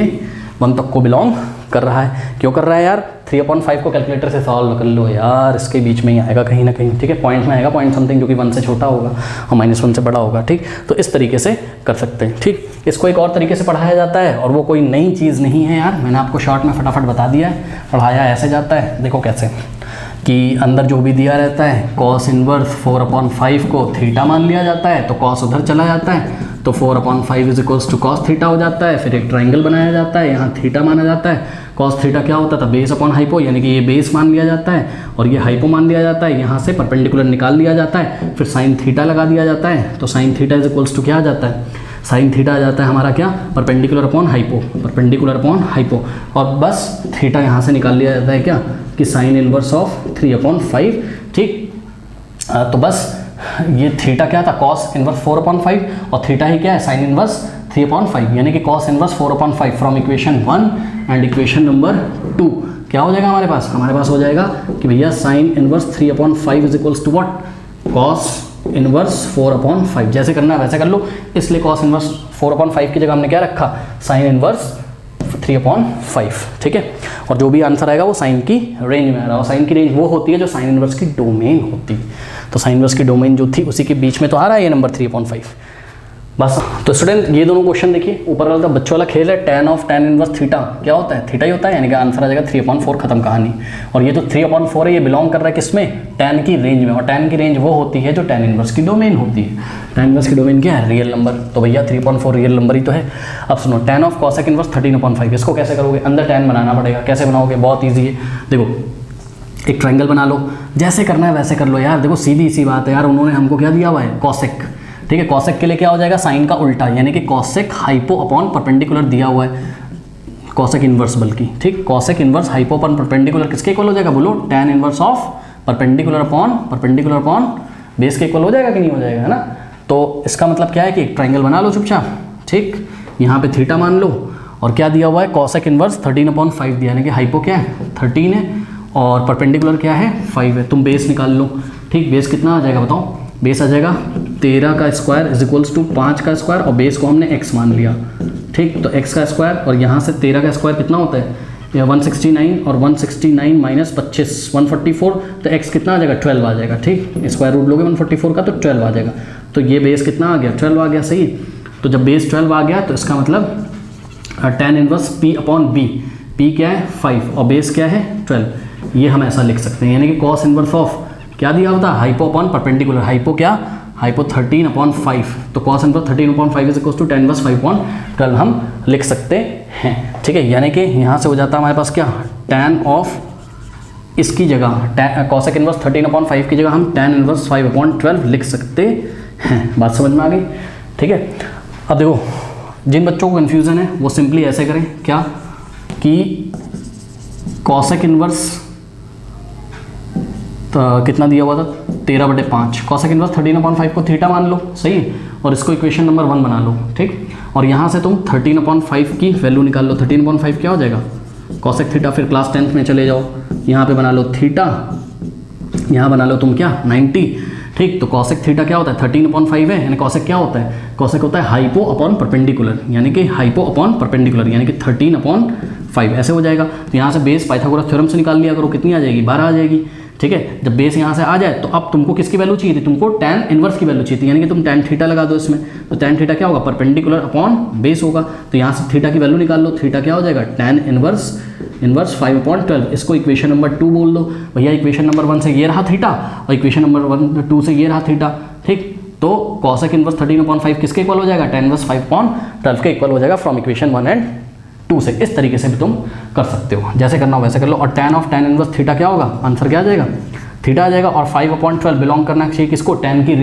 1 तक को बिलोंग कर रहा है। क्यों कर रहा है यार, 3/5 को कैलकुलेटर से सॉल्व कर लो यार, इसके बीच में ही आएगा कहीं ना कहीं, ठीक है, पॉइंट में आएगा, पॉइंट समथिंग जो कि 1 से छोटा होगा और -1 से बड़ा होगा, ठीक। तो इस तरीके से कर सकते हैं, ठीक। इसको एक और तरीके से पढ़ाया जाता है, और वो कोई नई चीज़ नहीं है यार, मैंने आपको शॉर्ट में फटाफट बता दिया है, पढ़ाया ऐसे जाता है। देखो कैसे, कि अंदर जो भी दिया रहता है cos इनवर्स 4/5 को थीटा मान लिया जाता है, तो cos उधर चला जाता है, तो 4/5 is equals to cos theta हो जाता है। फिर एक ट्राइंगल बनाया जाता है, यहाँ थीटा माना जाता है। cos थीटा क्या होता था, बेस अपॉन हाइपो, यानी कि ये बेस मान लिया जाता है और ये हाइपो मान लिया जाता है। यहाँ से परपेंडिकुलर निकाल लिया जाता है, फिर साइन थीटा लगा दिया जाता है, तो sine theta is equals to क्या आ जाता है, साइन थीटा आ जाता है हमारा क्या, perpendicular upon hypo, perpendicular upon hypo, और बस थीटा यहाँ से निकाल लिया जाता है क्या, कि साइन इनवर्स ऑफ 3/5। ठीक, तो बस ये थीटा क्या था, cos इनवर्स 4/5, और थीटा ही क्या है, साइन इनवर्स 3/5, यानी कि cos inverse 4/5 from equation 1 and equation number 2 क्या हो जाएगा हमारे पास हो जाएगा कि भैया sine inverse 3/5 is equals to what, cos inverse 4/5। जैसे करना है वैसे कर लो, इसलिए cos इनवर्स 4/5 की जगह हमने क्या रखा, साइन इनवर्स 3/5। ठीक है, और जो भी आंसर आएगा वो साइन की रेंज में आ रहा है, और साइन की रेंज वो होती है जो साइन इनवर्स की डोमेन होती है। तो साइन इनवर्स की डोमेन जो थी उसी के बीच में तो आ रहा है ये नंबर 3/5 बस। तो स्टूडेंट ये दोनों क्वेश्चन देखिए, ऊपर वाला बच्चों वाला खेल है, tan of tan inverse theta क्या होता है, थीटा ही होता है, यानी कि आंसर आ जाएगा 3/4, खत्म कहानी। और ये तो 3/4 है, ये बिलोंग कर रहा है किसमें, tan की रेंज में, और tan की रेंज वो होती है जो tan इनवर्स की डोमेन होती है। tan इनवर्स की डोमेन क्या है, रियल नंबर, तो भैया 3/4 रियल नंबर ही तो है। अब सुनो, tan ऑफ cosec इनवर्स 13/5, इसको कैसे करोगे, अंदर tan बनाना पड़ेगा। कैसे बनाओगे, बहुत ईजी है, देखो एक ट्रायंगल बना लो, जैसे करना है वैसे कर लो यार। देखो सीधी सी बात है यार, उन्होंने हमको क्या दिया हुआ है, cosec। ठीक है, cosec के लिए क्या हो जाएगा, साइन का उल्टा, यानी कि cosec हाइपो अपॉन परपेंडिकुलर दिया हुआ है, cosec इनवर्स बल्कि। ठीक, cosec inverse hypo upon perpendicular किसके इक्वल हो जाएगा, बोलो, tan inverse of perpendicular upon base के इक्वल हो जाएगा कि नहीं हो जाएगा, है ना। तो इसका मतलब क्या है कि एक ट्राइंगल बना लो चुपचाप। ठीक, यहाँ पे थीटा मान लो, और क्या दिया हुआ है, cosec इनवर्स 13/5 दिया, यानी कि हाइपो क्या है, 13 है, और परपेंडिकुलर क्या है, 5 है। तुम बेस निकाल लो। ठीक, बेस कितना आ जाएगा बताओ, बेस आ जाएगा 13 का स्क्वायर इज इक्वल्स टू 5 का स्क्वायर, और बेस को हमने x मान लिया। ठीक, तो x का स्क्वायर, और यहाँ से 13 का स्क्वायर कितना होता है, 169, और 169 माइनस 25 144, तो x कितना आ जाएगा, 12 आ जाएगा। ठीक, स्क्वायर रूट लोगे 144 का तो 12 आ जाएगा, तो ये बेस कितना आ गया, 12 आ गया, सही। तो जब बेस 12 आ गया तो इसका मतलब tan इनवर्स p/b, p क्या है 5 और बेस क्या है 12, ये हम ऐसा लिख सकते हैं, यानी कि cos इनवर्स ऑफ क्या दिया होता है, हाइपो अपॉन परपेंडिकुलर, हाइपो क्या, हाइपो 13/5, तो cos inverse 13/5 is equals to tan inverse 5/12 हम लिख सकते हैं। ठीक है, यानी कि यहाँ से हो जाता है हमारे पास क्या, tan ऑफ इसकी जगह cosec इनवर्स 13/5 की जगह हम tan इनवर्स 5/12 लिख सकते हैं। बात समझ में आ गई। ठीक है, अब देखो जिन बच्चों को कन्फ्यूज़न है वो सिंपली ऐसे करें, क्या कि cosec इनवर्स तो कितना दिया हुआ था, 13/5, cosec इनवर्स 13/5 को थीटा मान लो, सही है, और इसको इक्वेशन नंबर 1 बना लो। ठीक, और यहाँ से तुम 13/5 की वैल्यू निकाल लो, 13/5 क्या हो जाएगा, cosec थीटा। फिर क्लास 10th में चले जाओ, यहाँ पे बना लो थीटा, यहाँ बना लो तुम क्या 90। ठीक, तो cosec थीटा क्या होता है, 13/5 है, यानी cosec क्या होता है, cosec होता है हाइपो अपॉन परपेंडिकुलर, यानी कि हाइपो अपॉन परपेंडिकुलर, यानी कि 13/5 ऐसे हो जाएगा। तो यहाँ से बेस पाइथागोरस थ्योरम से निकाल लिया करो, कितनी आ जाएगी, 12 आ जाएगी। ठीक है, जब बेस यहाँ से आ जाए तो अब तुमको किसकी वैल्यू चाहिए थी, तुमको tan इनवर्स की वैल्यू चाहिए थी, यानी कि तुम tan थीटा लगा दो इसमें, तो tan थीटा क्या होगा, परपेंडिकुलर अपॉन बेस होगा, तो यहाँ से थीटा की वैल्यू निकाल लो, थीटा क्या हो जाएगा, tan इनवर्स 5/12, इसको इक्वेशन नंबर 2 बोल दो। भैया इक्वेशन नंबर 1 से ये रहा थीटा, और इक्वेशन नंबर 2 से ये रहा थीटा। ठीक, तो cosec इनवर्स 13/5 किसके इक्वल हो जाएगा, tan इनवर्स 5/12 के इक्वल हो जाएगा फ्रॉम इक्वेशन 1 एंड 2 से। इस तरीके से भी तुम कर सकते हो, जैसे करना हो वैसे कर लो। और tan of tan inverse theta क्या होगा, आंसर क्या आ जाएगा, थीटा आ जाएगा, और 5/12 बिलोंग करना चाहिए किसको, tan की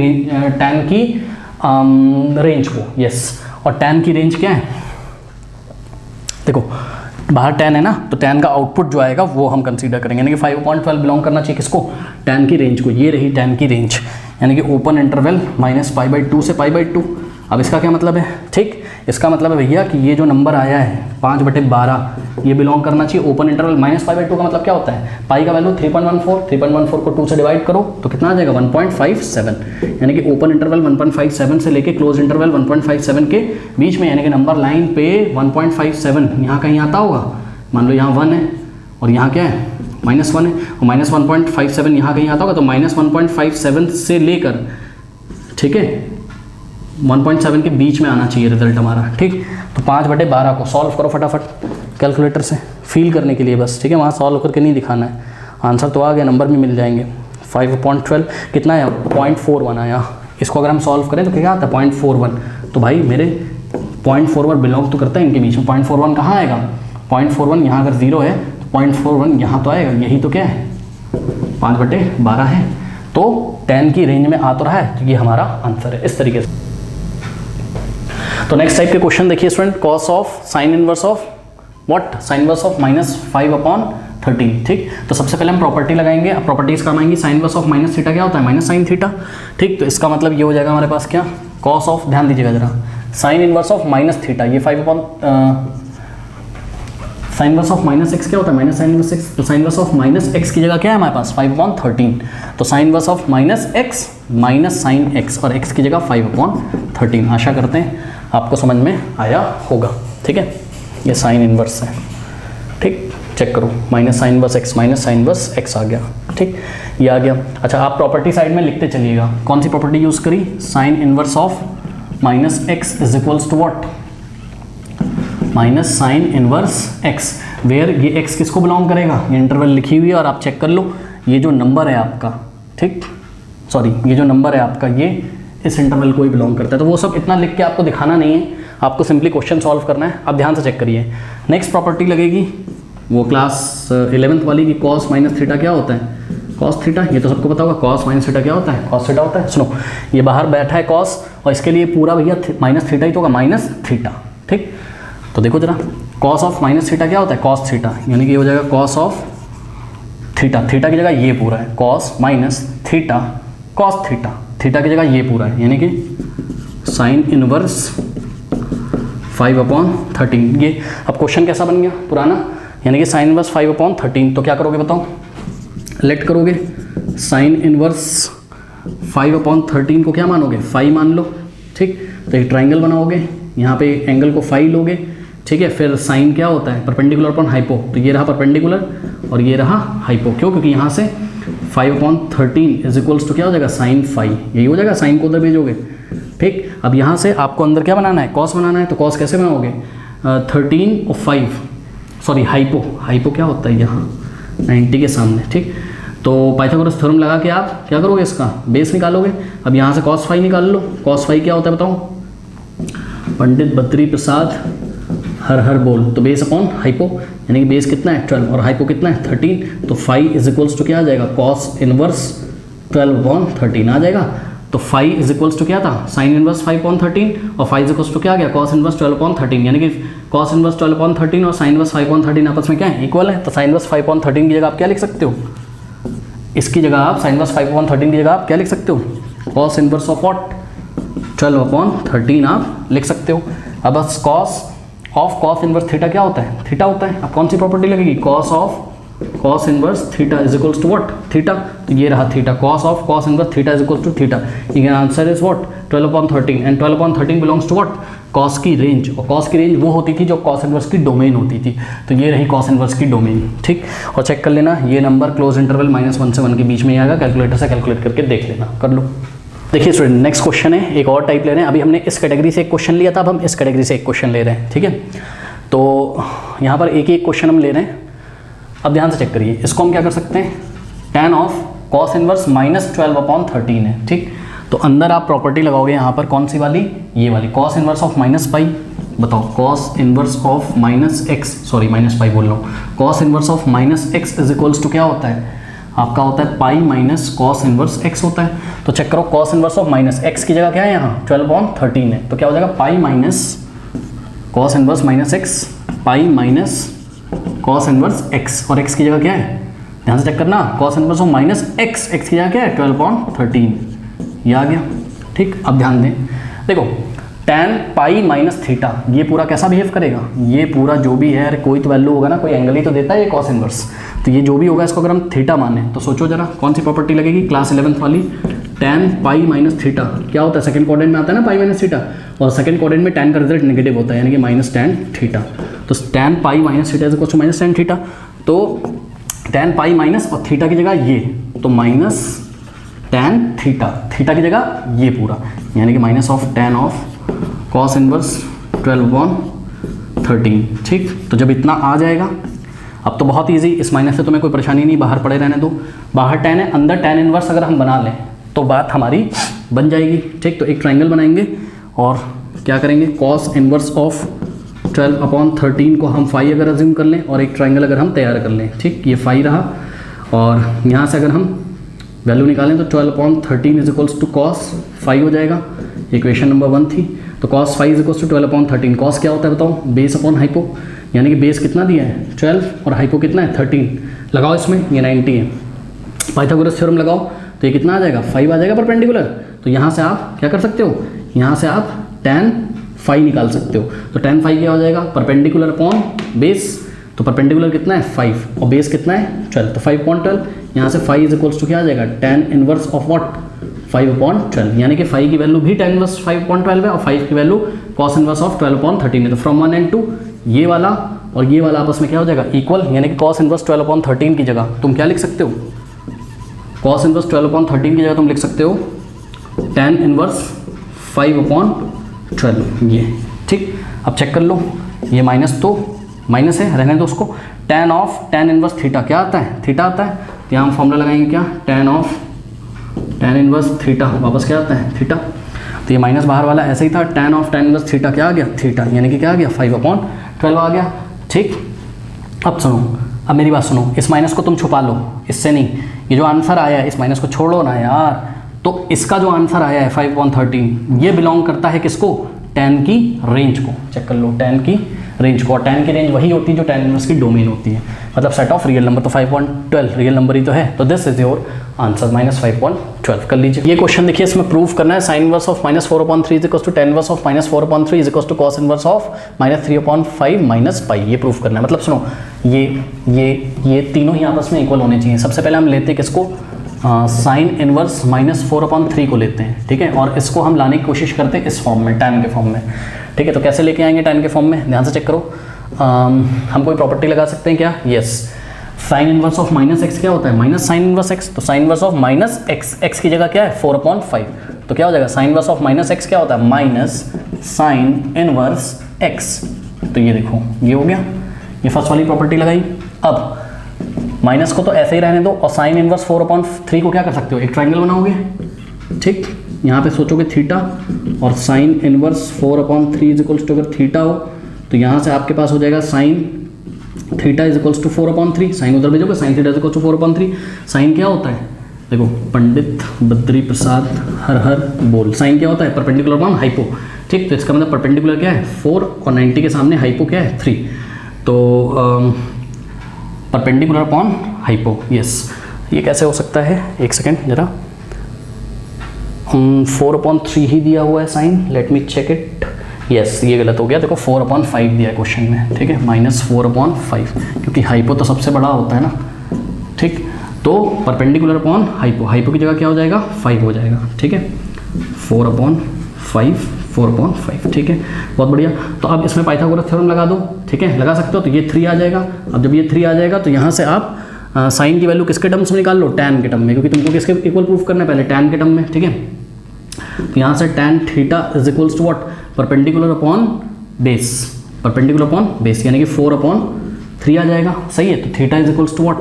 रेंज को, यस। और tan की रेंज क्या है, देखो बाहर tan है ना, तो tan का आउटपुट जो आएगा वो हम कंसीडर करेंगे, यानी कि 5/12 बिलोंग करना चाहिए किसको, tan की रेंज को। ये रही tan की रेंज, यानी कि ओपन इंटरवल -π/2 से π/2। अब इसका क्या मतलब है, ठीक, इसका मतलब है भैया कि ये जो नंबर आया है 5/12 ये बिलोंग करना चाहिए ओपन इंटरवल -π/2 का मतलब क्या होता है, पाई का वैल्यू 3.14 को 2 से डिवाइड करो तो कितना आ जाएगा 1.57, यानी कि ओपन इंटरवल 1.57 से लेके क्लोज इंटरवल 1.57 के बीच में, यानी कि नंबर लाइन पे 1.57 यहाँ कहीं आता होगा, मान लो यहाँ 1 है और यहाँ क्या है -1 है, और -1.57 यहाँ कहीं आता होगा, तो -1.57 से लेकर, ठीक है, 1.7 के बीच में आना चाहिए रिजल्ट हमारा। ठीक, तो 5/12 को सॉल्व करो फटाफट कैलकुलेटर से, फील करने के लिए बस, ठीक है, वहाँ सॉल्व करके नहीं दिखाना है, आंसर तो आ गया, नंबर भी मिल जाएंगे। 5/12 कितना है, 0.41 आया। इसको अगर हम सॉल्व करें तो क्या आता है 0.41, तो भाई मेरे 0.41 बिलोंग तो करता है इनके बीच में। 0.41 कहाँ आएगा, 0.41 यहाँ अगर 0 है तो 0.41 यहाँ तो आएगा, यही तो क्या है 5/12 है, तो 10 की रेंज में आ तो रहा है, तो ये हमारा आंसर है इस तरीके से। तो नेक्स्ट टाइप के क्वेश्चन देखिए student, cos of sine inverse of what, sine inverse of -5/13। ठीक, तो सबसे पहले हम प्रॉपर्टी लगाएंगे। अब प्रॉपर्टीज काम आएंगी। Sign inverse of minus theta क्या होता है, माइनस साइन थीटा। ठीक, तो इसका मतलब ये हो जाएगा हमारे पास क्या, कॉस ऑफ, ध्यान दीजिएगा जरा, sine inverse of minus theta, ये sine inverse of minus x क्या होता है, माइनस साइन इनवर्स एक्स। तो sine inverse of minus x की जगह क्या है हमारे पास 5/13, तो sine inverse of minus x minus sine x, और एक्स की जगह 5/13। आशा करते हैं आपको समझ में आया होगा। ठीक है, ये साइन इनवर्स है। ठीक, चेक करो, minus sine inverse x minus sine inverse x आ गया। ठीक, ये आ गया। अच्छा, आप प्रॉपर्टी साइड में लिखते चलिएगा। कौन सी प्रॉपर्टी यूज करी, sine inverse of minus x is equals to what, minus sine inverse x, where ये एक्स किसको बिलोंग करेगा, ये इंटरवल लिखी हुई है और आप चेक कर लो, ये जो नंबर है आपका, ठीक, सॉरी, ये जो नंबर है आपका ये इस इंटरवल को ही बिलोंग करता है। तो वो सब इतना लिख के आपको दिखाना नहीं है, आपको सिंपली क्वेश्चन सॉल्व करना है। आप ध्यान से चेक करिए। नेक्स्ट प्रॉपर्टी लगेगी वो क्लास 11th वाली की, कॉस माइनस थीटा क्या होता है, कॉस थीटा, ये तो सबको पता होगा। कॉस माइनस थीटा क्या होता है, कॉस थीटा होता है। सुनो, ये बाहर बैठा है कॉस, और इसके लिए पूरा भैया माइनस थीटा ही तो होगा, माइनस थीटा। ठीक, तो देखो जरा, कॉस ऑफ माइनस थीटा क्या होता है, कॉस थीटा, यानी कि ये हो जाएगा कॉस ऑफ थीटा, थीटा की जगह ये पूरा है, cos minus theta cos theta, theta की जगह ये पूरा है, यानी कि साइन इनवर्स 5/13। ये अब क्वेश्चन कैसा बन गया पुराना, यानी कि साइन इनवर्स 5/13। तो क्या करोगे बताओ, लेट करोगे, साइन इनवर्स 5/13 को क्या मानोगे, 5 मान लो। ठीक, तो एक ट्राइंगल बनाओगे, यहाँ पे एंगल को 5 लोगे। ठीक है, फिर साइन क्या होता है, परपेंडिकुलर अपॉन हाइपो, तो ये रहा परपेंडिकुलर और ये रहा हाइपो। क्यों, क्योंकि यहाँ से 5/13 इज इक्वल्स टू क्या हो जाएगा, साइन 5, यही हो जाएगा, साइन को उधर भेजोगे। ठीक, अब यहाँ से आपको अंदर क्या बनाना है, कॉस बनाना है, तो कॉस कैसे बनाओगे, 13 और 5, सॉरी हाइपो, हाइपो क्या होता है यहाँ 90 के सामने। ठीक, तो पाइथागोरस थ्योरम लगा के आप क्या करोगे, इसका बेस निकालोगे। अब यहाँ से cos 5 निकाल लो, cos 5 क्या होता है बताओ, पंडित बद्री प्रसाद हर हर बोल, तो बेस अपॉन हाइपो, यानी कि बेस कितना है 12 और हाइपो कितना है 13, तो 5 इज इक्वल्स टू क्या आ जाएगा, cos इनवर्स 12/13 आ जाएगा। तो 5 इज इक्वल्स टू क्या था, साइन इनवर्स 5/13, और 5 इज इक्वल्स टू क्या आ गया, cos इनवर्स 12/13, यानी कि cos इनवर्स 12/13 और साइन इनवर्स 5/13 आपस में क्या है, इक्वल है। तो साइन इनवर्स 5/13 की जगह आप क्या लिख सकते हो, इसकी जगह आप साइन इनवर्स 5/13 की जगह आप क्या लिख सकते हो, cos इनवर्स ऑफ व्हाट 12/13 आप लिख सकते हो। अब बस cos इनवर्स थीटा क्या होता है, थीटा होता है। अब कौन सी प्रॉपर्टी लगेगी, cos inverse theta is equals to what, theta, तो ये रहा theta, cos inverse theta is equals to theta. ये answer is what 12/13, and 12/13 belongs to what, cos की रेंज, और cos की रेंज वो होती थी जो cos इनवर्स की डोमेन होती थी, तो ये रही cos इनवर्स की डोमेन। ठीक, और चेक कर लेना, ये नंबर क्लोज इंटरवल -1 से 1 के बीच में ही आएगा, कैलकुलेटर से कैलकुलेट करके देख लेना, कर लो। देखिए स्टूडेंट, नेक्स्ट क्वेश्चन है, एक और टाइप ले रहे हैं। अभी हमने इस कैटेगरी से एक क्वेश्चन लिया था, अब हम इस कैटेगरी से एक क्वेश्चन ले रहे हैं। ठीक है, तो यहाँ पर एक एक क्वेश्चन हम ले रहे हैं। अब ध्यान से चेक करिए, इसको हम क्या कर सकते हैं, tan ऑफ cos इनवर्स -12/13 है। ठीक, तो अंदर आप प्रॉपर्टी लगाओगे यहाँ पर, कौन सी वाली, ये वाली, cos इनवर्स ऑफ -पाई, बताओ cos inverse of -x, sorry -pi बोल रहा हूँ, cos inverse of -x is equals to क्या होता है, आपका होता है pi minus cos inverse x होता है। तो चेक करो, cos इनवर्स ऑफ -x की जगह क्या है यहाँ 12/13 है, तो क्या हो जाएगा पाई माइनस cos इनवर्स -x, पाई माइनस cos इनवर्स x, और x की जगह क्या है, ध्यान से चेक करना, cos inverse of -x, x की जगह क्या है 12/13, ये आ गया। ठीक, अब ध्यान दें, देखो tan पाई माइनस थीटा, ये पूरा कैसा बिहेव करेगा, ये पूरा जो भी है, अरे कोई तो वैल्यू होगा ना, कोई एंगल ही तो देता है ये cos इनवर्स, तो ये जो भी होगा इसको अगर हम थीटा माने, तो सोचो जरा कौन सी प्रॉपर्टी लगेगी, क्लास 11th वाली, tan पाई माइनस थीटा क्या होता है, सेकंड क्वाड्रेंट में आता है ना पाई माइनस थीटा, और सेकंड क्वाड्रेंट में tan का रिजल्ट नेगेटिव होता है, यानी कि माइनस tan थीटा, तो tan pi minus theta is equal to minus tan theta, तो tan पाई माइनस और थीटा की जगह ये, तो माइनस tan थीटा, थीटा की जगह ये पूरा, यानी कि minus of tan of cos inverse 12/13। ठीक, तो जब इतना आ जाएगा, अब तो बहुत ईजी, इस माइनस से तुम्हें कोई परेशानी नहीं, बाहर पड़े रहने दो। बाहर tan है, अंदर tan इनवर्स अगर हम बना लें तो बात हमारी बन जाएगी। ठीक, तो एक ट्राइंगल बनाएंगे और क्या करेंगे, cos इनवर्स ऑफ 12/13 को हम फाई अगर अज्यूम कर लें और एक ट्राइंगल अगर हम तैयार कर लें। ठीक, ये फाई रहा और यहाँ से अगर हम वैल्यू निकालें तो 12/13 is equals to cos phi हो जाएगा। इक्वेशन नंबर 1 थी, तो cos phi is equals to 12/13। cos क्या होता है बताओ, बेस अपॉन हाइपो, यानी कि बेस कितना दिया है 12 और हाइपो कितना है 13। लगाओ इसमें, ये 90 है। पाइथागोरस थ्योरम लगाओ तो ये कितना आ जाएगा, 5 आ जाएगा परपेंडिकुलर। तो यहाँ से आप क्या कर सकते हो, यहाँ से आप tan फाई निकाल सकते हो। तो tan फाई क्या हो जाएगा, परपेंडिकुलर अपॉन बेस। तो परपेंडिकुलर कितना है 5 और बेस कितना है 12, तो 5/12। यहाँ से फाई इज इक्वल्स टू क्या आ जाएगा, tan इनवर्स ऑफ व्हाट 5/12, यानी कि फाई की वैल्यू भी tan इनवर्स 5/12 है और 5 की वैल्यू cos इनवर्स ऑफ 12/13 है। तो फ्रॉम 1 and 2 ये वाला और ये वाला आपस में क्या हो जाएगा, इक्वल, यानी कि cos इनवर्स 12/13 की जगह तुम क्या लिख सकते हो, cos इनवर्स 12/13 की जगह तुम लिख सकते हो tan इनवर्स 5/12 ये। ठीक, अब चेक कर लो, ये माइनस तो माइनस है, रहने दो उसको। tan इनवर्स थीटा क्या आता है, थीटा आता है। तो यहाँ हम फॉर्मूला लगाएंगे क्या, tan इनवर्स थीटा, वापस क्या आता है थीटा। तो ये माइनस बाहर वाला ऐसे ही था, tan इनवर्स थीटा क्या आ गया, थीटा, यानी कि क्या आ गया 5/12 आ गया। ठीक, अब सुनो, अब मेरी बात सुनो, इस माइनस को तुम छुपा लो, इससे नहीं, ये जो आंसर आया है इस माइनस को छोड़ो ना यार। तो इसका जो आंसर आया है 5/13 ये बिलोंग करता है किसको, tan की रेंज को। चेक कर लो, tan की रेंज को, और tan की रेंज वही होती है जो tan इनवर्स की डोमेन होती है, मतलब सेट ऑफ रियल नंबर। तो 5/12 रियल नंबर ही तो है, तो दिस इज योर आंसर -5/12 कर लीजिए। ये क्वेश्चन देखिए, इसमें प्रूफ करना है sin inverse of -4/3 is equals to tan inverse of -4/3 is equals to cos inverse of -3/5 minus pi. ये प्रूफ करना है, मतलब सुनो, ये तीनों ही आपस में इक्वल होने चाहिए। सबसे पहले हम लेते हैं किसको, साइन इनवर्स -4/3 को लेते हैं। ठीक है, और इसको हम लाने की कोशिश करते हैं इस फॉर्म में, tan के फॉर्म में। ठीक है, तो कैसे लेके आएंगे tan के फॉर्म में, ध्यान से चेक करो। हम कोई प्रॉपर्टी लगा सकते हैं क्या, yes, sign inverse of -x क्या होता है, माइनस साइन इनवर्स x। तो sine inverse of -x, x की जगह क्या है 4/5, तो क्या हो जाएगा साइन इनवर्स ऑफ -x क्या होता है, माइनस साइन इनवर्स x। तो ये देखो, ये हो गया, ये फर्स्ट वाली प्रॉपर्टी लगाई। अब माइनस को तो ऐसे ही रहने दो, और साइन इनवर्स 4/3 को क्या कर सकते हो, एक ट्राइंगल बनाओगे। ठीक, यहाँ पे सोचोगे थीटा और sine inverse 4/3 is equals to, अगर थीटा हो तो यहाँ से आपके पास हो जाएगा sine theta is equals to 4/3, sine उधर भेजोगे, sine theta is equals to 4/3। Sine क्या होता है, देखो पंडित बद्री प्रसाद हर हर बोल, साइन क्या होता है, परपेंडिकुलर अपॉन हाइपो। ठीक, तो इसका मतलब परपेंडिकुलर क्या है 4 और 90 के सामने हाइपो क्या है 3, तो परपेंडिकुलर अपॉन हाइपो। यस, ये कैसे हो सकता है, एक सेकेंड जरा, 4/3 ही दिया हुआ है sine, let me check it. Yes, ये गलत हो गया, देखो 4/5 दिया है क्वेश्चन में। ठीक है, -4/5, क्योंकि हाइपो तो सबसे बड़ा होता है ना। ठीक, तो परपेंडिकुलर अपॉन हाइपो, हाइपो की जगह क्या हो जाएगा 5 हो जाएगा। ठीक है, 4/5। ठीक है, बहुत बढ़िया। तो अब इसमें पाइथागोरस थ्योरम लगा दो। ठीक है, लगा सकते हो, तो ये 3 आ जाएगा। अब जब ये 3 आ जाएगा तो यहाँ से आप साइन की वैल्यू किसके टर्म्स में निकाल लो, tan के टर्म में, क्योंकि तुमको किसके इक्वल प्रूफ करना है पहले, tan के टर्म में। ठीक है, तो यहाँ से tan theta is equals to what, perpendicular upon base, perpendicular upon base, यानी कि 4/3 आ जाएगा। सही है, तो theta is equals to what,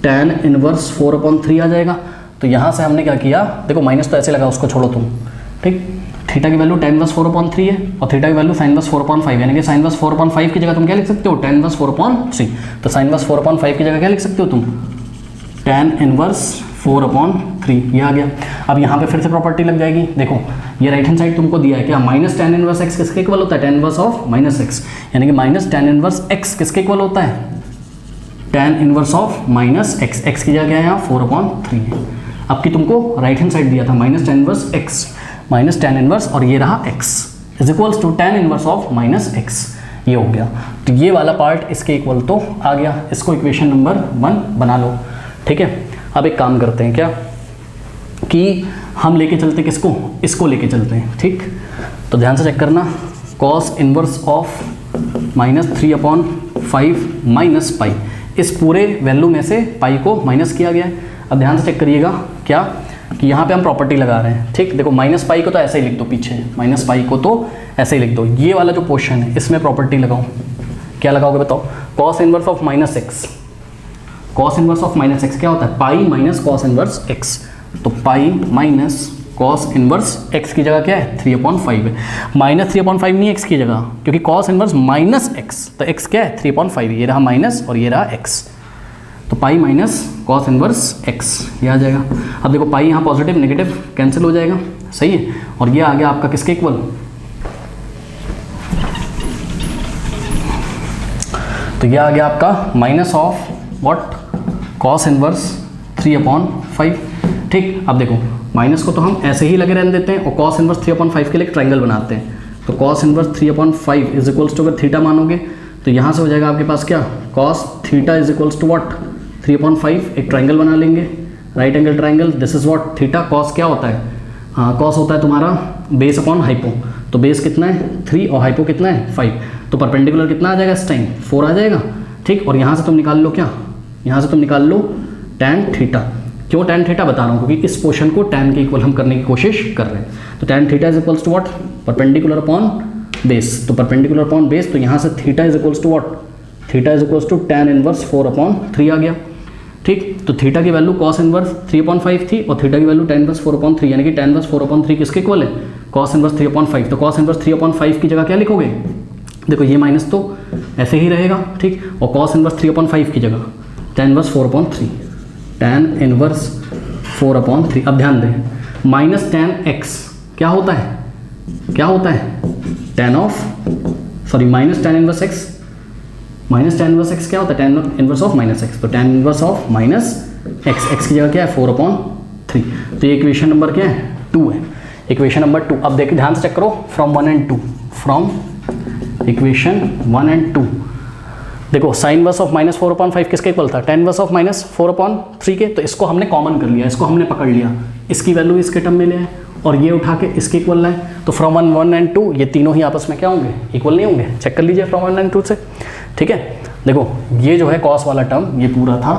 tan inverse 4/3 आ जाएगा। तो यहाँ से हमने क्या किया, देखो माइनस तो ऐसे लगा, उसको छोड़ो तुम। ठीक, थीटा की वैल्यू tan इनवर्स 4/3 है और थीटा की वैल्यू sin इनवर्स 4/5, यानी कि sin इनवर्स 4/5 की जगह तुम क्या लिख सकते हो, tan इनवर्स 4/3। तो sin इनवर्स 4/5 की जगह क्या लिख सकते हो तुम, tan इनवर्स 4/3, ये आ गया। अब यहाँ पे फिर से प्रॉपर्टी लग जाएगी। देखो, ये राइट हैंड साइड तुमको दिया है क्या, माइनस tan इनवर्स x किसके इक्वल होता है, tan इनवर्स ऑफ -x, यानी कि माइनस tan इनवर्स x किसके इक्वल होता है, tan inverse of -x। x की जगह क्या है यहाँ 4/3 है। अब की तुमको राइट हैंड साइड दिया था minus tan inverse x, minus tan inverse, और ये रहा x is equals to tan inverse of -x, ये हो गया। तो ये वाला पार्ट इसके इक्वल तो आ गया, इसको इक्वेशन नंबर 1 बना लो। ठीक है, अब एक काम करते हैं क्या, कि हम लेके चलते किसको, इसको लेके चलते हैं। ठीक, तो ध्यान से चेक करना, cos इनवर्स ऑफ -3/5 माइनस पाई, इस पूरे वैल्यू में से पाई को माइनस किया गया है। अब ध्यान से चेक करिएगा क्या, कि यहाँ पे हम प्रॉपर्टी लगा रहे हैं। ठीक, देखो माइनस पाई को तो ऐसे ही लिख दो, पीछे माइनस पाई को तो ऐसे ही लिख दो। ये वाला जो पोर्शन है इसमें प्रॉपर्टी लगाओ, क्या लगाओगे बताओ, cos inverse of minus x, cos inverse of minus x क्या होता है, pi minus cos inverse x. तो pi minus cos inverse x की जगह क्या है 3/5 है, माइनस 3/5 नहीं एक्स की जगह, क्योंकि कॉस इनवर्स माइनस एक्स, तो एक्स क्या है 3/5, ये रहा माइनस और ये रहा एक्स, तो pi minus cos inverse x ये आ जाएगा। अब देखो पाई यहाँ पॉजिटिव नेगेटिव कैंसिल हो जाएगा, सही है, और ये आ गया आपका किसके इक्वल, तो ये आ गया आपका minus of what cos inverse 3/5। ठीक, अब देखो माइनस को तो हम ऐसे ही लगे रहने देते हैं और कॉस इनवर्स 3/5 के लिए एक ट्रायंगल बनाते हैं। तो cos inverse 3/5 is equals to, अगर थीटा मानोगे तो यहाँ से हो जाएगा आपके पास क्या, cos theta is equals to what 3/5, एक ट्रायंगल बना लेंगे, right angle triangle, this is what theta. Cos क्या होता है, हाँ कॉस होता है तुम्हारा बेस अपॉन हाइपो, तो बेस कितना है 3 और हाइपो कितना है 5, तो परपेंडिकुलर कितना आ जाएगा इस टाइम 4 आ जाएगा। ठीक, और यहाँ से तुम निकाल लो क्या, यहाँ से तुम निकाल लो tan थीटा। क्यों tan थीटा बता रहा हूँ, क्योंकि इस पोर्शन को tan के इक्वल हम करने की कोशिश कर रहे हैं। तो tan theta is equals to what, perpendicular upon base, तो परपेंडिकुलर अपॉन बेस, तो यहाँ से theta is equals to what, theta is equals to tan inverse 4/3 आ गया। ठीक, तो थीटा की वैल्यू कॉस इनवर्स 3/5 थी और थीटा की वैल्यू tan इनवर्स 4/3, यानी कि tan इनवर्स 4/3 किसके इक्वल है, कॉस इनवर्स 3/5। तो कॉस इनवर्स 3/5 की जगह क्या लिखोगे, देखो ये माइनस तो ऐसे ही रहेगा, ठीक, और कॉस इनवर्स 3/5 की जगह tan इनवर्स 4/3, tan इनवर्स 4/3। अब ध्यान दें, माइनस tan x क्या होता है, क्या होता है tan of, sorry minus tan inverse x, minus tan inverse x क्या होता है, tan inverse of minus x, तो tan inverse of minus x, x की जगह क्या है 4/3। तो ये इक्वेशन नंबर क्या है 2 है, इक्वेशन नंबर 2। अब देखिए ध्यान से चेक करो, from 1 and 2, from equation 1 and 2 देखो साइन इनवर्स ऑफ -4/5 किसके इक्वल था, tan इनवर्स ऑफ -4/3 के, तो इसको हमने कॉमन कर लिया, इसको हमने पकड़ लिया, इसकी वैल्यू इसके टर्म में ले आए और ये उठा के इसके इक्वल लाए, तो फ्रॉम 1 and 2 ये तीनों ही आपस में क्या होंगे, इक्वल नहीं होंगे। चेक कर लीजिए फ्रॉम 1 and 2 से, ठीक है। देखो ये जो है कॉस वाला टर्म ये पूरा था,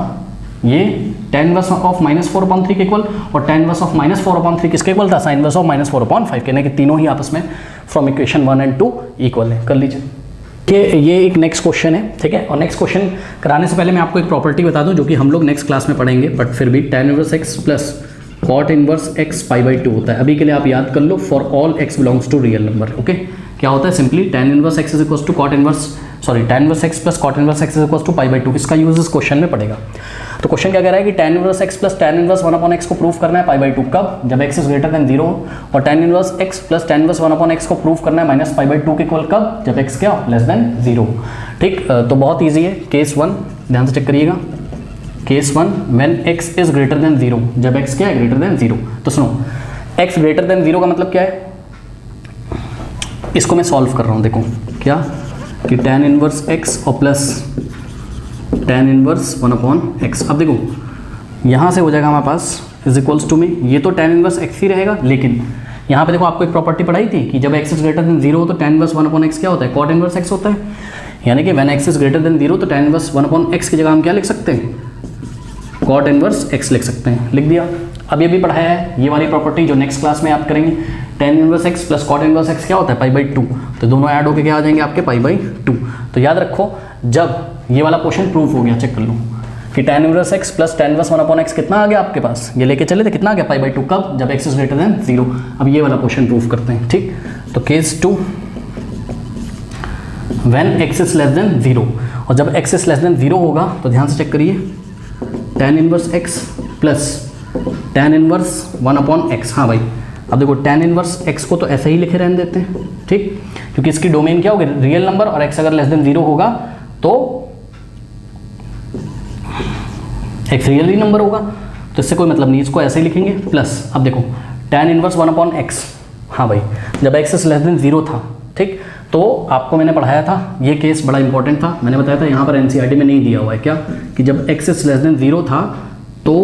ये tan इनवर्स ऑफ -4/3 के इक्वल, और tan इनवर्स ऑफ -4/3 किसके इक्वल था, साइन इनवर्स ऑफ -4/5 के, कि तीनों ही आपस में फ्रॉम इक्वेशन 1 and 2 इक्वल है। कर लीजिए कि ये एक नेक्स्ट क्वेश्चन है, ठीक है। और नेक्स्ट क्वेश्चन कराने से पहले मैं आपको एक प्रॉपर्टी बता दूं जो कि हम लोग नेक्स्ट क्लास में पढ़ेंगे, बट फिर भी tan inverse x plus cot inverse x π/2 होता है। अभी के लिए आप याद कर लो, for all x belongs to real number, okay. क्या होता है, simply tan inverse x is equals to cot inverse, sorry tan inverse x plus cot inverse x is equals to π/2। इसका यूज इस क्वेश्चन में पड़ेगा। तो क्वेश्चन क्या कह रहा है कि tan inverse x plus tan inverse 1/x को प्रूव करना है π/2, कब, जब x इज ग्रेटर देन 0, और tan inverse x plus tan inverse 1/x को प्रूव करना है -π/2 के इक्वल, कब, जब x क्या लेस देन 0। ठीक, तो बहुत ईजी है। केस 1 ध्यान से चेक करिएगा, case 1 when x is greater than 0, जब x क्या है ग्रेटर देन 0। तो सुनो, x ग्रेटर देन 0 का मतलब क्या है, इसको मैं सॉल्व कर रहा हूँ। देखो क्या कि tan इनवर्स x और प्लस tan इनवर्स 1/x। अब देखो यहाँ से हो जाएगा हमारे पास इज इक्वल्स टू में, ये तो tan इनवर्स x ही रहेगा, लेकिन यहाँ पे देखो आपको एक प्रॉपर्टी पढ़ाई थी कि जब x इज ग्रेटर देन 0 तो tan इनवर्स 1/x क्या होता है, cot इनवर्स x होता है। यानी कि when x is greater than 0 तो tan इनवर्स 1/x की जगह हम क्या लिख सकते हैं, cot इनवर्स x लिख सकते हैं। लिख दिया। अब ये भी पढ़ाया है, ये वाली प्रॉपर्टी जो नेक्स्ट क्लास में आप करेंगे, tan inverse x plus cot inverse x क्या होता है π/2, तो दोनों ऐड होकर क्या आ जाएंगे आपके π/2। तो याद रखो, जब ये वाला क्वेश्चन प्रूफ हो गया, चेक कर लो कि tan inverse x plus tan inverse 1/x कितना आ गया आपके पास, ये लेके चले थे, कितना आ गया π/2, कब, जब x इज ग्रेटर देन 0। अब ये वाला क्वेश्चन प्रूफ करते हैं, ठीक। तो case 2 when x is less than 0, और जब x इज लेस देन 0 होगा तो ध्यान से चेक करिए, tan inverse x plus tan inverse 1/x। हाँ भाई, अब देखो tan इनवर्स x को तो ऐसे ही लिखे रहने देते हैं, ठीक, क्योंकि इसकी डोमेन क्या होगी, रियल नंबर, और x अगर लेस देन 0 होगा तो x रियल ही नंबर होगा, तो इससे कोई मतलब नहीं, इसको ऐसे ही लिखेंगे प्लस। अब देखो tan इनवर्स 1/x, हाँ भाई, जब x इज लेस देन 0 था, ठीक, तो आपको मैंने पढ़ाया था, ये केस बड़ा इंपॉर्टेंट था, मैंने बताया था यहाँ पर NCERT में नहीं दिया हुआ है क्या, कि जब x इज लेस देन 0 था तो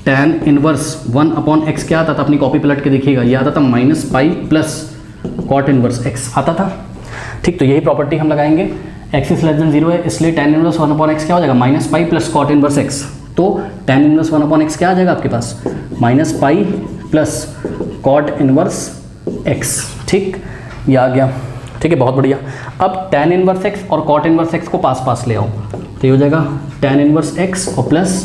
tan इनवर्स 1/x क्या आता था, अपनी कॉपी पलट के देखिएगा, ये आता था -π प्लस cot इनवर्स x आता था, ठीक। तो यही प्रॉपर्टी हम लगाएंगे, x इज लेस देन 0 है, इसलिए tan इनवर्स 1/x क्या हो जाएगा, -π प्लस cot इनवर्स x। तो tan इनवर्स 1/x क्या आ जाएगा आपके पास, -π प्लस cot इनवर्स x, ठीक, ये आ गया, ठीक है, बहुत बढ़िया। अब tan इनवर्स एक्स और cot इनवर्स एक्स को पास पास ले आओ, तो ये हो जाएगा tan इनवर्स एक्स और प्लस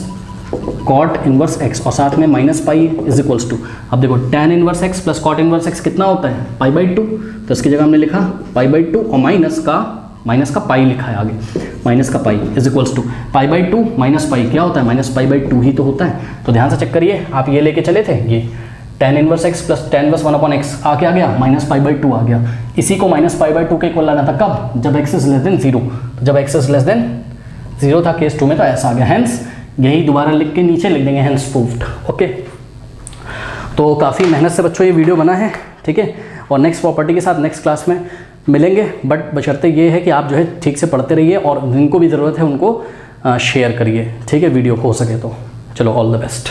cot इनवर्स एक्स और साथ में minus pi is equals to. अब देखो tan inverse x plus cot inverse x कितना होता है, π/2, तो इसकी जगह हमने लिखा π/2 और माइनस का पाई लिखा है आगे, माइनस का pi is equals to π/2 minus pi क्या होता है, माइनस π/2 ही तो होता है। तो ध्यान से चेक करिए, आप ये लेके चले थे, ये tan inverse x plus tan inverse 1/x आके आ गया, माइनस π/2 आ गया। इसी को माइनस π/2 के इक्वल लाना था कब, जब x इज लेस देन 0, जब x इज लेस देन 0 था केस 2 में, तो ऐसा आ गया। हेंस यही दोबारा लिख के नीचे लिख देंगे हेंस प्रूव्ड। ओके, तो काफ़ी मेहनत से बच्चों ये वीडियो बना है, ठीक है। और नेक्स्ट प्रॉपर्टी के साथ नेक्स्ट क्लास में मिलेंगे, बट बशर्ते ये है कि आप जो है ठीक से पढ़ते रहिए और जिनको भी ज़रूरत है उनको शेयर करिए, ठीक है, वीडियो हो सके तो। चलो, ऑल द बेस्ट।